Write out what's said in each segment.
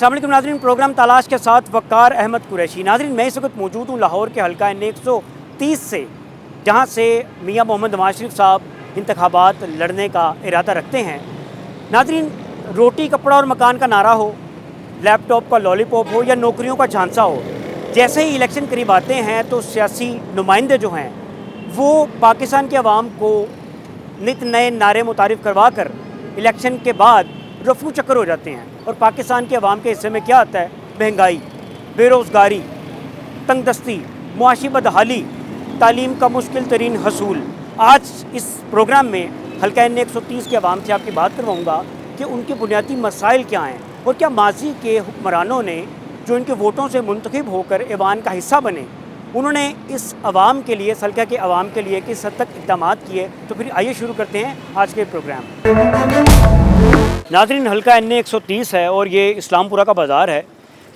अस्सलाम वालेकुम नाज़रीन, प्रोग्राम तलाश के साथ वक़ार अहमद कुरैशी। नाज़रीन, मैं इस वक्त मौजूद हूँ लाहौर के हल्का एन 130 से, जहाँ से मियाँ मोहम्मद नवाज शरीफ साहब इंतखाबात लड़ने का इरादा रखते हैं। नाज़रीन, रोटी कपड़ा और मकान का नारा हो, लैपटॉप का लॉलीपॉप हो या नौकरियों का झांसा हो, जैसे ही इलेक्शन करीब आते हैं तो सियासी नुमाइंदे जो हैं वो पाकिस्तान के अवाम को नित नए नारे मुतारिफ करवा कर इलेक्शन के बाद रफू चक्कर हो जाते हैं। और पाकिस्तान के अवाम के हिस्से में क्या आता है? महंगाई, बेरोज़गारी, तंगदस्ती, मुआशी बदहाली, तालीम का मुश्किल तरीन हसूल। आज इस प्रोग्राम में हल्का एन 130 के अवाम से आपकी बात करवाऊँगा कि उनके बुनियादी मसाइल क्या हैं और क्या माजी के हुक्मरानों ने जो इनके वोटों से मुंतखब होकर ऐवान का हिस्सा बने, उन्होंने इस अवाम के लिए, हल्का के अवाम के लिए किस हद तक इक़दाम किए। तो फिर आइए शुरू करते हैं आज के प्रोग्राम। नाज़रीन, हल्का एन 130 है और ये इस्लामपुरा का बाज़ार है।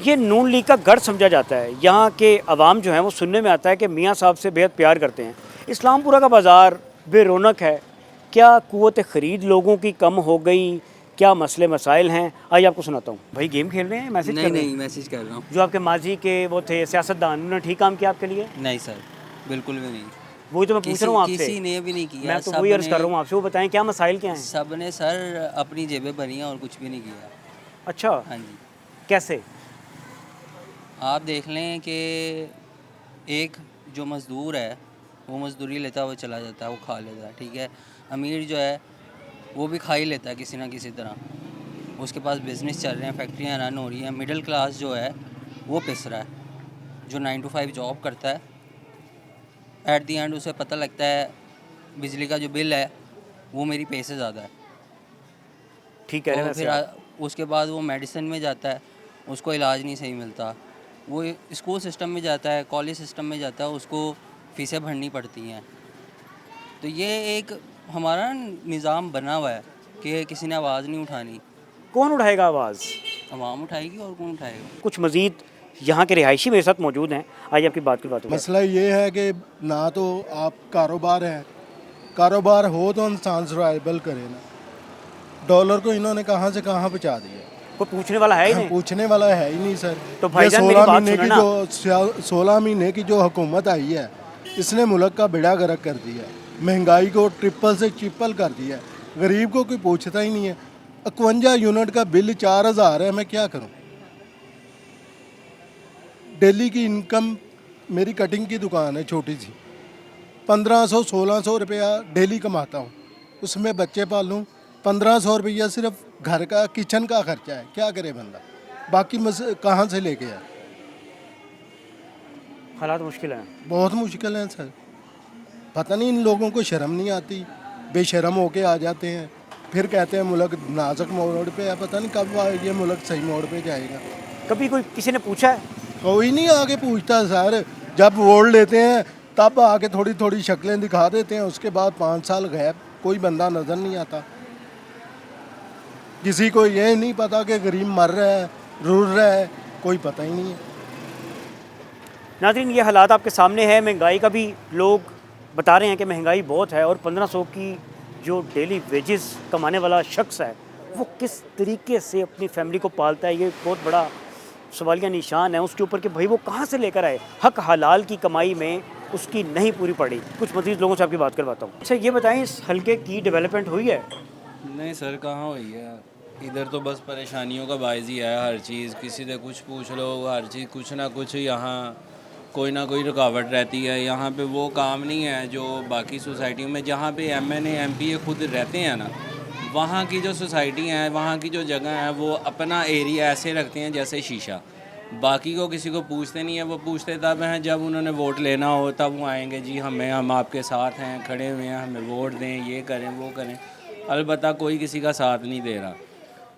ये नून लीग का गढ़ समझा जाता है। यहाँ के अवाम जो हैं वो सुनने में आता है कि मियाँ साहब से बेहद प्यार करते हैं। इस्लामपुरा का बाज़ार बेरौनक है। क्या कुव्वत ख़रीद लोगों की कम हो गई? क्या मसले मसाइल हैं? आइए आपको सुनाता हूँ। भाई गेम खेल रहे हैं, मैसेज कर रहे हैं? नहीं, मैसेज कर रहा हूँ। जो आपके माजी के वो थे सियासतदान, उन्होंने ठीक काम किया आपके लिए? नहीं सर, बिल्कुल भी नहीं। वही तो मैं पूछ रहा हूँ आपसे। किसी ने भी नहीं किया। मैं तो वही अर्ज़ कर रहा हूँ आपसे। वो बताएं क्या मसाइल क्या हैं? सब ने सर अपनी जेबें भरी हैं और कुछ भी नहीं किया। अच्छा, हाँ जी, कैसे? आप देख लें कि एक जो मज़दूर है वो मज़दूरी लेता है, वो चला जाता है, वो खा लेता है, ठीक है। अमीर जो है वो भी खा ही लेता है किसी ना किसी तरह। उसके पास बिज़नेस चल रहे हैं, फैक्ट्रियाँ रन हो रही हैं। मिडिल क्लास जो है वो पिस रहा है। जो 9 to 5 जॉब करता है, एट दी एंड उसे पता लगता है बिजली का जो बिल है वो मेरी पे से ज़्यादा है। ठीक कह रहे हैं तो फिर उसके बाद वो मेडिसिन में जाता है, उसको इलाज नहीं सही मिलता। वो स्कूल सिस्टम में जाता है, कॉलेज सिस्टम में जाता है, उसको फ़ीसें भरनी पड़ती हैं। तो ये एक हमारा निज़ाम बना हुआ है कि किसी ने आवाज़ नहीं उठानी। कौन उठाएगा आवाज़? आवाम उठाएगी और कौन उठाएगा। कुछ मज़ीद यहाँ के रिहायशी मेरे साथ मौजूद हैं। आइए आपकी बात की बात होगी। मसला ये है कि ना तो आप कारोबार है, कारोबार हो तो इंसान सर्वाइवल करे ना। डॉलर को इन्होंने कहाँ से कहाँ पहुँचा दिया, कोई पूछने वाला है ही नहीं। पूछने वाला है ही नहीं सर। तो भाईजान मेरी बात सुनो ना। 16 महीने की जो हुकूमत आई है, इसने मुल्क का बेड़ा गर्क कर दिया। महंगाई को ट्रिपल से ट्रिपल कर दिया। गरीब को कोई पूछता ही नहीं है। 51 यूनिट का बिल 4000 है, मैं क्या करूँ? डेली की इनकम, मेरी कटिंग की दुकान है छोटी सी, 1500-1600 रुपया डेली कमाता हूँ। उसमें बच्चे पालूँ, 1500 रुपया सिर्फ घर का किचन का खर्चा है। क्या करे बंदा? बाकी कहाँ से लेके आए? हालात मुश्किल हैं, बहुत मुश्किल है सर। पता नहीं इन लोगों को शर्म नहीं आती, बेशर्म होके आ जाते हैं। फिर कहते हैं मुल्क नाजुक मोड़ पे है। पता नहीं कब ये मुल्क सही मोड़ पे जाएगा। कभी कोई किसी ने पूछा है? कोई नहीं आगे पूछता सर। जब वोट लेते हैं तब आके थोड़ी थोड़ी शक्लें दिखा देते हैं, उसके बाद 5 साल गैप, कोई बंदा नज़र नहीं आता। किसी को ये नहीं पता कि गरीब मर रहा है, रुल रहा है, कोई पता ही नहीं है। नाज़रीन, ये हालात आपके सामने है। महंगाई का भी लोग बता रहे हैं कि महंगाई बहुत है और 1500 की जो डेली वेजेस कमाने वाला शख्स है वो किस तरीके से अपनी फैमिली को पालता है, ये बहुत बड़ा सवालिया निशान है उसके ऊपर कि भाई वो कहाँ से लेकर आए। हक हलाल की कमाई में उसकी नहीं पूरी पड़ी। कुछ मज़ीद लोगों से आपकी बात करवाता हूँ। अच्छा, ये बताएं, इस हल्के की डेवलपमेंट हुई है? नहीं सर, कहाँ हुई है। इधर तो बस परेशानियों का बायस ही है। हर चीज़ किसी से कुछ पूछ लो, हर चीज़ कुछ ना कुछ यहाँ कोई ना कोई रुकावट रहती है। यहाँ पे वो काम नहीं है जो बाकी सोसाइटियों में, जहाँ पे MNA MP खुद रहते हैं ना, वहाँ की जो सोसाइटी हैं, वहाँ की जो जगह है, वो अपना एरिया ऐसे रखते हैं जैसे शीशा। बाकी को किसी को पूछते नहीं है। वो पूछते तब हैं जब उन्होंने वोट लेना हो, तब वो आएंगे, जी हम आपके साथ हैं, खड़े हुए हैं, हमें वोट दें, ये करें वो करें। अलबत्ता कोई किसी का साथ नहीं दे रहा,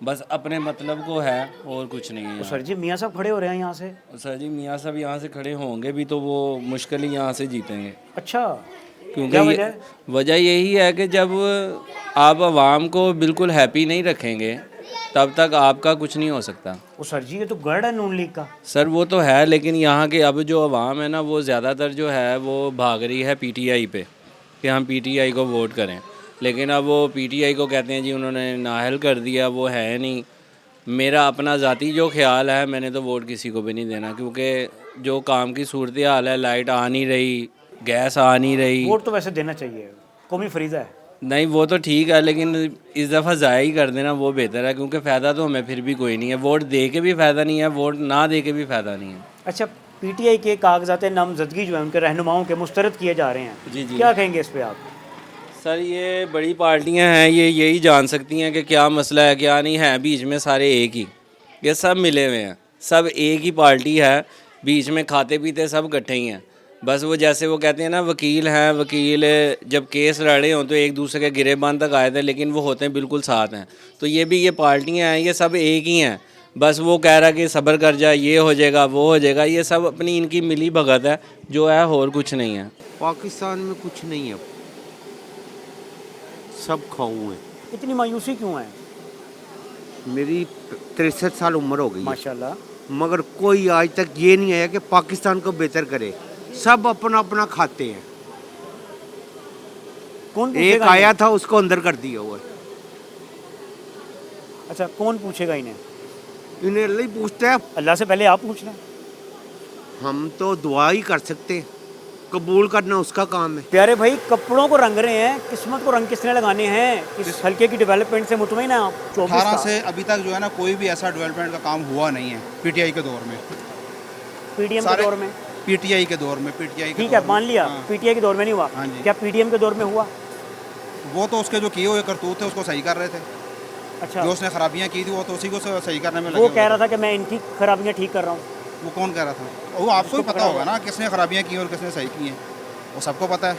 बस अपने मतलब को है और कुछ नहीं है। सर जी, मियाँ साहब खड़े हो रहे हैं यहाँ से। सर जी, मियाँ साहब यहाँ से खड़े होंगे भी तो वो मुश्किल ही यहाँ से जीतेंगे। अच्छा, क्योंकि वजह यही है कि जब आप आवाम को बिल्कुल हैप्पी नहीं रखेंगे तब तक आपका कुछ नहीं हो सकता। वो सर जी, ये तो गढ़ है नून लीग का। सर वो तो है, लेकिन यहाँ के अब जो आवाम है ना, वो ज़्यादातर जो है वो भाग रही है PTI पे कि हम PTI को वोट करें। लेकिन अब वो PTI को कहते हैं जी उन्होंने नाअहल कर दिया, वो है नहीं। मेरा अपना ज़ाती जो ख्याल है, मैंने तो वोट किसी को भी नहीं देना, क्योंकि जो काम की सूरत हाल है, लाइट आ नहीं रही, गैस आ नहीं रही। वोट तो वैसे देना चाहिए, कौमी फरीज़ा है। नहीं वो तो ठीक है, लेकिन इस दफ़ा ज़ाया ही कर देना वो बेहतर है, क्योंकि फ़ायदा तो हमें फिर भी कोई नहीं है। वोट दे के भी फ़ायदा नहीं है, वोट ना दे के भी फ़ायदा नहीं है। अच्छा, पीटीआई के कागजात नामजदगी जो है उनके रहनुमाओं के मुस्तरद किए जा रहे हैं, जी जी। क्या कहेंगे इस पे आप? सर ये बड़ी पार्टियां हैं, ये यही जान सकती हैं कि क्या मसला है क्या नहीं है। बीच में सारे एक ही, ये सब मिले हुए हैं, सब एक ही पार्टी है, बीच में खाते पीते सब इकट्ठे ही हैं। बस वो जैसे वो कहते हैं ना, वकील हैं, वकील जब केस लड़े हों तो एक दूसरे के गिरेबान तक आए थे, लेकिन वो होते हैं बिल्कुल साथ हैं। तो ये पार्टियां हैं, ये सब एक ही हैं। बस वो कह रहा कि सब्र कर जा, ये हो जाएगा वो हो जाएगा, ये सब अपनी इनकी मिली भगत है जो है, और कुछ नहीं है। पाकिस्तान में कुछ नहीं है, सब खाऊं है। इतनी मायूसी क्यों है? मेरी 63 साल उम्र हो गई है, माशाल्लाह। मगर कोई आज तक ये नहीं आया कि पाकिस्तान को बेहतर करे। सब अपना अपना खाते हैं। कौन एक पूछेगा आया इन्हें? था, उसको अंदर कर दिया हुआ है। अच्छा, कौन पूछेगा इन्हें? इन्हें अल्लाह ही पूछता है। अल्लाह से पहले आप पूछ लें। हम तो दुआ ही कर सकते हैं, कबूल करना उसका काम है। प्यारे भाई, कपड़ों को रंग रहे हैं, किस्मत को रंग किसने लगाने हैं? इस हल्के की डेवलपमेंट से मुतमईन है आप? 18 से अभी तक जो है ना, कोई भी ऐसा डेवलपमेंट का काम हुआ नहीं है पीटीआई के दौर में। पीडीएम के सारे दौर में पीटीआई के दौर में, पीटीआई के ठीक दौर है, में। मान लिया हाँ। पीटीआई के दौर में नहीं हुआ, हाँ जी। क्या पीडीएम के दौर में हुआ? वो तो उसके जो किए हुए करतूत थे उसको सही कर रहे थे। अच्छा, जो उसने खराबियां की थी वो तो उसी को सही करने में लगे वो हुए कह थे। रहा था कि मैं इनकी खराबियां ठीक कर रहा हूँ। वो कौन कह रहा था? वो आपको ही पता होगा ना, किसने खराबियां की और किसने सही की हैं, वो सबको पता है।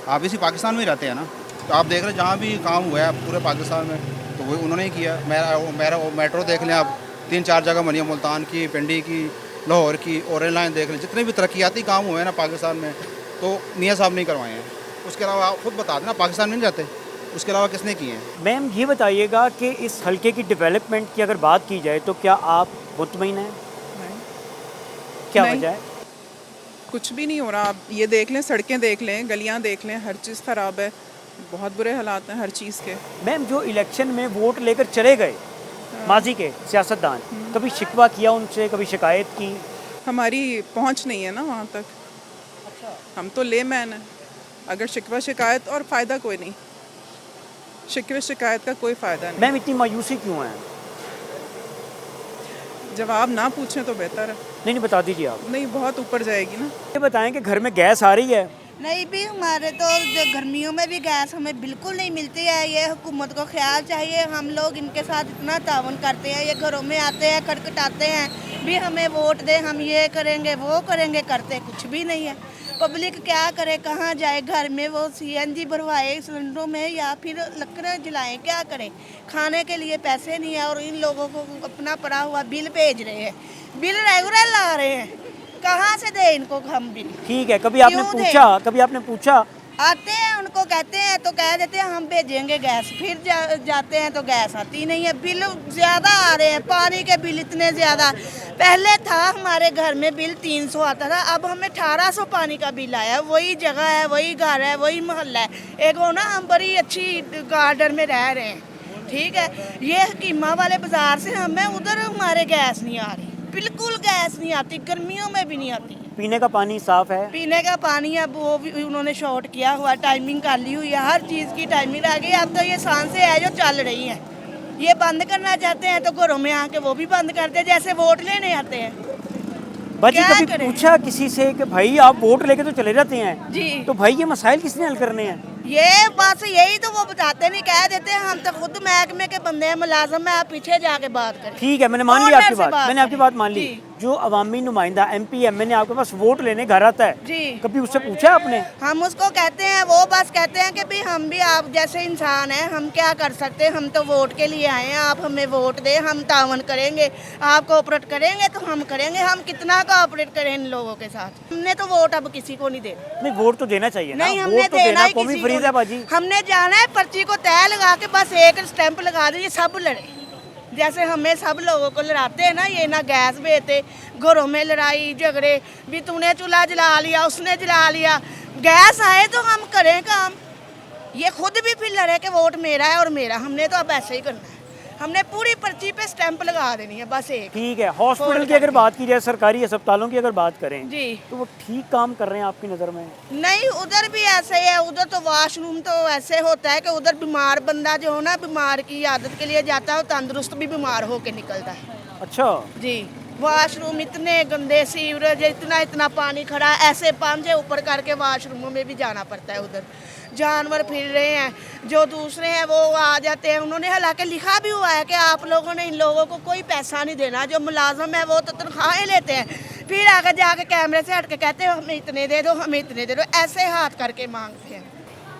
आप इसी पाकिस्तान में ही रहते हैं ना, तो आप देख रहे हैं जहाँ भी काम हुआ है पूरे पाकिस्तान में, तो वो उन्होंने ही किया। मेरा मेट्रो देख लें आप, 3-4 जगह बनी है, मुल्तान की, पिंडी की, लाहौर की, और रेल लाइन देख लें। जितने भी तरक्याती काम हुए हैं ना पाकिस्तान में, तो मियाँ साहब नहीं करवाए हैं। उसके अलावा आप खुद बता देना, पाकिस्तान में नहीं जाते, उसके अलावा किसने किए हैं? मैम ये बताइएगा कि इस हल्के की डेवलपमेंट की अगर बात की जाए तो क्या आप मुतमईन हैं? क्या नहीं। वजह है? कुछ भी नहीं हो रहा। आप ये देख लें, सड़कें देख लें, गलियां देख लें, हर चीज़ ख़राब है। बहुत बुरे हालात हैं हर चीज़ के। मैम, जो इलेक्शन में वोट लेकर चले गए माजी के सियासतदान, कभी शिकवा किया उनसे, कभी शिकायत की? हमारी पहुंच नहीं है ना वहाँ तक। हम तो लेमैन हैं। अगर शिकवा शिकायत, और फ़ायदा कोई नहीं, शिकवे शिकायत का कोई फ़ायदा नहीं। मैम, इतनी मायूसी क्यों है? जवाब ना पूछें तो बेहतर है। नहीं, बता दीजिए आप। नहीं, बहुत ऊपर जाएगी ना। ये बताएं कि घर में गैस आ रही है? नहीं भी, हमारे तो जो गर्मियों में भी गैस हमें बिल्कुल नहीं मिलती है। ये हुकूमत को ख्याल चाहिए। हम लोग इनके साथ इतना तावन करते हैं, ये घरों में आते हैं, खटखटाते हैं भी हमें वोट दें, हम ये करेंगे वो करेंगे, करते कुछ भी नहीं है। पब्लिक क्या करे, कहाँ जाए? घर में वो सीएनजी भरवाए सिलेंडरों में या फिर लकड़ें जलाएं, क्या करें? खाने के लिए पैसे नहीं है और इन लोगों को अपना पड़ा हुआ बिल भेज रहे हैं, बिल रेगुलर ला रहे हैं। कहाँ से दे इनको हम बिल? ठीक है, कभी आपने क्यों दे? पूछा, कभी आपने पूछा? आते हैं, उनको कहते हैं तो कह देते हैं हम भेजेंगे गैस, फिर जाते हैं तो गैस आती नहीं है। बिल ज़्यादा आ रहे हैं, पानी के बिल इतने ज़्यादा। पहले था हमारे घर में बिल 300 आता था, अब हमें 1800 पानी का बिल आया। वही जगह है, वही घर है, वही मोहल्ला है। एक हो ना, हम बड़ी अच्छी गार्डन में रह रहे हैं, ठीक है। ये हकीमा वाले बाज़ार से हमें उधर हमारे गैस नहीं आ रही, बिल्कुल गैस नहीं आती, गर्मियों में भी नहीं आती। पीने का पानी साफ है? पीने का पानी अब वो भी उन्होंने शॉर्ट किया हुआ, टाइमिंग कर ली हुई है, हर चीज़ की टाइमिंग आ गई। अब तो ये सांसें है जो चल रही हैं, ये बंद करना चाहते हैं तो घरों में आके वो भी बंद करते हैं, जैसे वोट लेने आते हैं। बाजी, क्या कभी करें? पूछा किसी से कि भाई आप वोट लेके तो चले जाते हैं, जी, तो भाई ये मसाइल किसने हल करने हैं? ये बस यही तो वो बताते नहीं, कह देते हैं हम तो खुद महकमे के बंदे हैं, मुलाजम है, आप पीछे जाके बात करें। ठीक है, मैंने मान लिया ऑनर आपकी से बात, बात मैंने आपकी करें। बात मान ली। जी। जो अवामी नुमाइंदा MP MNA आपके पास वोट लेने घर आता है, जी, कभी उससे पूछा आपने? हम उसको कहते हैं, वो बस कहते हैं कि भाई हम भी आप जैसे इंसान हैं, हम क्या कर सकते हैं, हम तो वोट के लिए आए हैं, आप हमें वोट दें, हम तावन करेंगे, आप कोऑपरेट करेंगे तो हम करेंगे। हम कितना कोऑपरेट करें इन लोगों के साथ? हमने तो वोट अब किसी को नहीं देना। नहीं, वोट तो देना चाहिए ना, नहीं, हमने वोट तो देना देना ही कौमी किसी को फरीज है नहीं। बाजी। हमने जाना है, पर्ची को तय लगा के बस एक स्टैंप लगा दीजिए, सब लड़े। जैसे हमें सब लोगों को लड़ाते हैं ना, ये ना गैस बेचते, घरों में लड़ाई झगड़े, भी तूने चूल्हा जला लिया, उसने जला लिया। गैस आए तो हम करें काम। ये खुद भी फिर लड़े कि वोट मेरा है और मेरा, हमने तो अब ऐसे ही करना है। हमने पूरी पर्ची पे स्टैंप लगा देनी है बस एक। ठीक है, हॉस्पिटल की अगर बात की जाए, सरकारी अस्पतालों की अगर बात करें जी, तो वो ठीक काम कर रहे हैं आपकी नज़र में? नहीं उधर भी ऐसे है, उधर तो वॉशरूम तो ऐसे होता है कि उधर बीमार बंदा जो हो ना, बीमार की आदत के लिए जाता है, वो तंदुरुस्त भी बीमार होके निकलता है। अच्छा, जी, वॉशरूम इतने गंदे, सीवरेज इतना इतना पानी खड़ा, ऐसे पांजे ऊपर करके वॉशरूमों में भी जाना पड़ता है। उधर जानवर फिर रहे हैं, जो दूसरे हैं वो आ जाते हैं। उन्होंने हालांकि लिखा भी हुआ है कि आप लोगों ने इन लोगों को कोई पैसा नहीं देना, जो मुलाजम है वो तो तनख्वाहें लेते हैं, फिर आगे जाके कैमरे से हट के कहते हैं हमें इतने दे दो, हमें इतने दे दो, ऐसे हाथ करके मांगते हैं।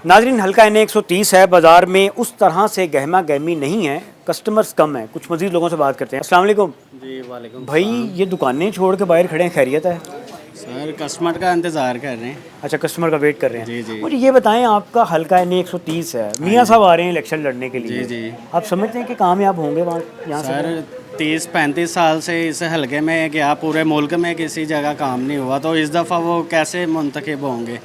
नाजरीन, हल्का NA 130 है, बाज़ार में उस तरह से गहमा गहमी नहीं है, कस्टमर्स कम है। कुछ मज़ीद लोगों से बात करते हैं। अस्सलाम वालेकुम जी, वालेकुम भाई, ये दुकानें छोड़ के बाहर खड़े हैं, खैरियत है? सर, कस्टमर का इंतज़ार कर रहे हैं। अच्छा, कस्टमर का वेट कर रहे हैं। जी जी मुझे ये बताएं, आपका हल्का NA 130 है, मियाँ साहब आ रहे हैं इलेक्शन लड़ने के लिए। जी जी। आप समझते हैं कि कामयाब होंगे वहाँ यहाँ से? सर, 30-35 साल से इस हलके में गया, पूरे मुल्क में किसी जगह काम नहीं हुआ, तो इस दफ़ा वो कैसे मुंतखब होंगे?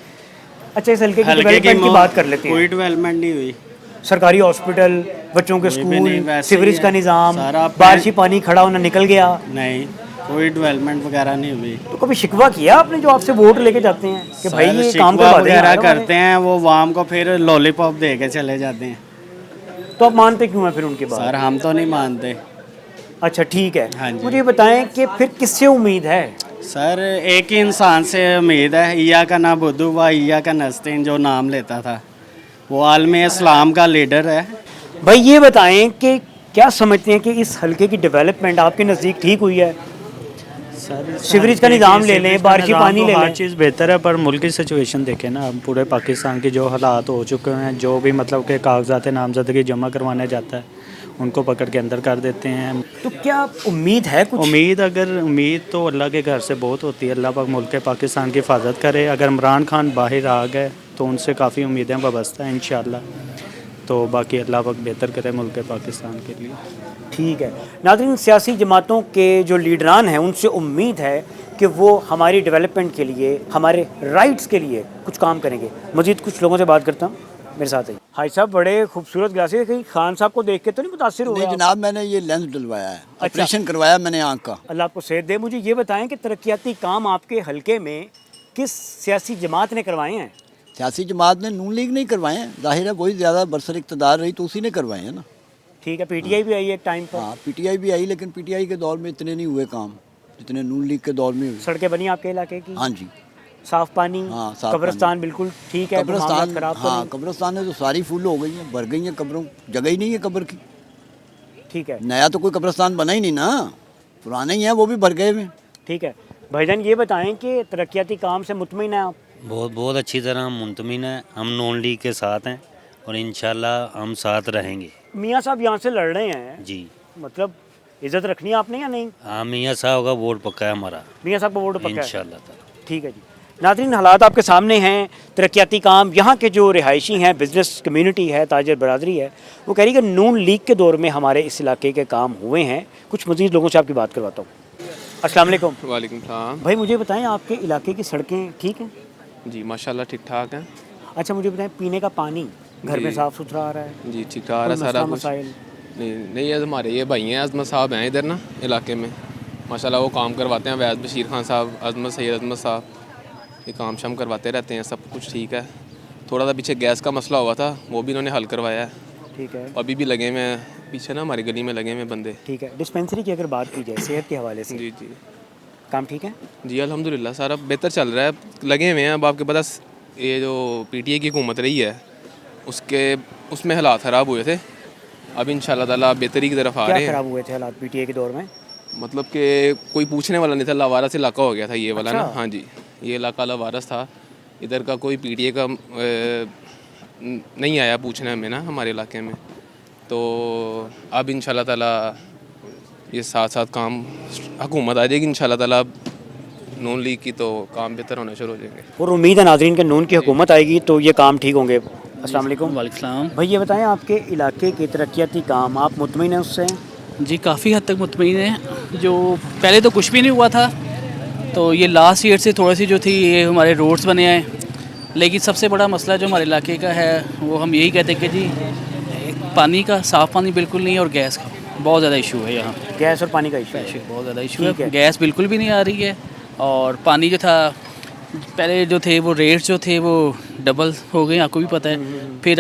अच्छा, इस हल्के की डेवलपमेंट की बात कर लेते हैं। कोई डेवलपमेंट नहीं हुई। सरकारी हॉस्पिटल, बच्चों के कोई भी नहीं, स्कूल, वैसे ही सीवरेज है। का निज़ाम, सारा बारिशी पानी खड़ा होना निकल गया। नहीं, कोई डेवलपमेंट वगैरह नहीं हुई। तो कभी शिकवा किया आपने जो आपसे वोट लेके जाते हैं कि भाई सर, ये काम शिकवा करवा दें वगैरह हमारे? करते हैं, वो वाम को फिर लॉलीपॉप दे के चले जाते हैं। तो आप मानते क्यों हैं फिर उनकी बात? सर, हम तो नहीं मानते। अच्छा, ठीक है। हाँ जी। मुझे ये बताएं कि फिर किससे उम्मीद है? सर, एक ही इंसान से उम्मीद है, ईया का ना बुद्धू व ईया का नस्तीन, जो नाम लेता था, वो आलमी इस्लाम का लीडर है। भाई ये बताएं कि क्या समझते हैं कि इस हल्के की डेवलपमेंट आपके नज़दीक ठीक हुई है? सर, सीवरेज का निज़ाम ले लें, बारिशी पानी ले हर लें, चीज़ बेहतर है, पर मुल्क की सिचुएशन देखें ना, हम पूरे पाकिस्तान के जो हालात हो चुके हैं, जो भी मतलब के कागजात नामजदगी जमा करवाने जाता है उनको पकड़ के अंदर कर देते हैं। तो क्या उम्मीद है कुछ? उम्मीद तो अल्लाह के घर से बहुत होती है। अल्लाह पाक मुल्क के पाकिस्तान की हिफाजत करे। अगर इमरान खान बाहर आ गए तो उनसे काफ़ी उम्मीदें वाबस्ता हैं इंशाअल्लाह। तो बाकी अल्लाह पाक बेहतर करे मुल्क के पाकिस्तान के लिए। ठीक है। नाज़रीन, सियासी जमातों के जो लीडरान हैं उनसे उम्मीद है कि वो हमारी डेवलपमेंट के लिए, हमारे राइट्स के लिए कुछ काम करेंगे। मज़ीद कुछ लोगों से बात करता हूँ, मेरे साथ है। हाई साहब, बड़े खूबसूरत ग्लासेस, कहीं खान साहब को देख के तो नहीं मुतासिर हो गए? नहीं जनाब, मैंने ये लेंस डलवाया है, ऑपरेशन करवाया मैंने आँख का। अल्लाह आपको सेहत दे। मुझे ये बताएं कि तरक्याती काम आपके हलके में किस सियासी जमात ने करवाए हैं? सियासी जमात ने नून लीग नहीं करवाए हैं, जाहिर है वही ज़्यादा बरसर इक़्तिदार रही तो उसी ने करवाए हैं ना। ठीक है, PTI भी आई एक टाइम पर। हाँ, PTI भी आई, लेकिन PTI के दौर में इतने नहीं हुए काम जितने नून लीग के दौर में हुए। सड़कें बनी आपके इलाके की? हाँ जी। साफ पानी? हाँ, साफ कब्रिस्तान बिल्कुल ठीक है? कब्रिस्तान, खराब तो हाँ, नहीं? कब्रिस्तान में तो सारी फुल हो गई हैं, भर गई हैं कब्रों, जगह ही नहीं है कब्र की। ठीक है। नया तो कोई कब्रिस्तान बना ही नहीं ना, पुराने ही हैं, वो भी भर गए हुए। ठीक है भाईजान, ये बताएं कि तरक्याती काम से मुतमिन हैं आप? बहुत अच्छी तरह हम मुतमिन हैं। हम नॉन लीग के साथ हैं और इंशाल्लाह हम साथ रहेंगे। मियाँ साहब यहाँ से लड़ रहे हैं जी, मतलब इज्जत रखनी है आपने या नहीं? हाँ, मियाँ साहब का वोट पक्का है हमारा, मियाँ साहब का वोट पक्का है इंशाल्लाह। ठीक है जी। नाज़रीन, हालात आपके सामने हैं, तरक्याती काम, यहाँ के जो रिहायशी हैं, बिजनेस कम्युनिटी है, ताजर बरादरी है, वो कह रही है कि नून लीग के दौर में हमारे इस इलाके के काम हुए हैं। कुछ मज़ीद लोगों से आपकी बात करवाता हूँ। अस्सलाम वालेकुम। वालेकुम सलाम। भाई, मुझे बताएं आपके इलाके की सड़कें ठीक हैं? जी माशाल्लाह ठीक ठाक हैं। अच्छा, मुझे बताएं पीने का पानी घर में साफ़ सुथरा आ रहा है? जी ठीक ठाक है सारा कुछ। नहीं ये हमारे ये भाई हैं, अजमत साहब हैं इधर ना इलाके में, माशाल्लाह वो काम करवाते हैं। वैद बशीर खान साहब, अजमत सैयद अजमत साहब, ये काम शाम करवाते रहते हैं, सब कुछ ठीक है। थोड़ा सा पीछे गैस का मसला हुआ था, वो भी इन्होंने हल करवाया है। ठीक है। अभी भी लगे हुए हैं पीछे ना, हमारी गली में लगे हुए बंदे। ठीक है। डिस्पेंसरी की अगर बात की जाए सेहत के हवाले से, जी जी काम ठीक है? जी अल्हम्दुलिल्लाह सारा बेहतर चल रहा है, लगे हुए हैं। अब आपके पता ये जो PTI की हुकूमत रही है उसमें हालात ख़राब हुए थे, अब इंशाल्लाह ताला बेहतरी की तरफ आ रहे हैं। क्या ख़राब हुए थे हालात PTI के दौर में? मतलब कि कोई पूछने वाला नहीं था, लावारस इलाका हो गया था ये वाला ना। अच्छा? हाँ जी, ये इलाका लावारस था, इधर का कोई PTI का नहीं आया पूछने हमें ना हमारे इलाके में। तो अब इंशाल्लाह ताला ये साथ साथ काम हुकूमत आ जाएगी इंशाल्लाह ताला, नून लीग की, तो काम बेहतर होना शुरू हो जाएंगे। और उम्मीद है नाज़रीन के नून की हुकूमत आएगी तो ये काम ठीक होंगे। अस्सलाम वालेकुम। वालेकुम। भाई ये बताएं आपके इलाके के तरक्याती काम आप मुतमिन हैं उससे? जी, काफ़ी हद तक मुतमिन हैं। जो पहले तो कुछ भी नहीं हुआ था, तो ये लास्ट ईयर से थोड़ी सी जो थी ये हमारे रोड्स बने हैं, लेकिन सबसे बड़ा मसला जो हमारे इलाके का है वो हम यही कहते हैं कि जी पानी का, साफ़ पानी बिल्कुल नहीं है और गैस का। बहुत ज़्यादा इशू है यहाँ। गैस और पानी का इशू है। बहुत ज़्यादा इशू है, गैस बिल्कुल भी नहीं आ रही है और पानी जो था पहले जो थे वो रेट्स जो थे वो डबल हो गए, आपको भी पता है।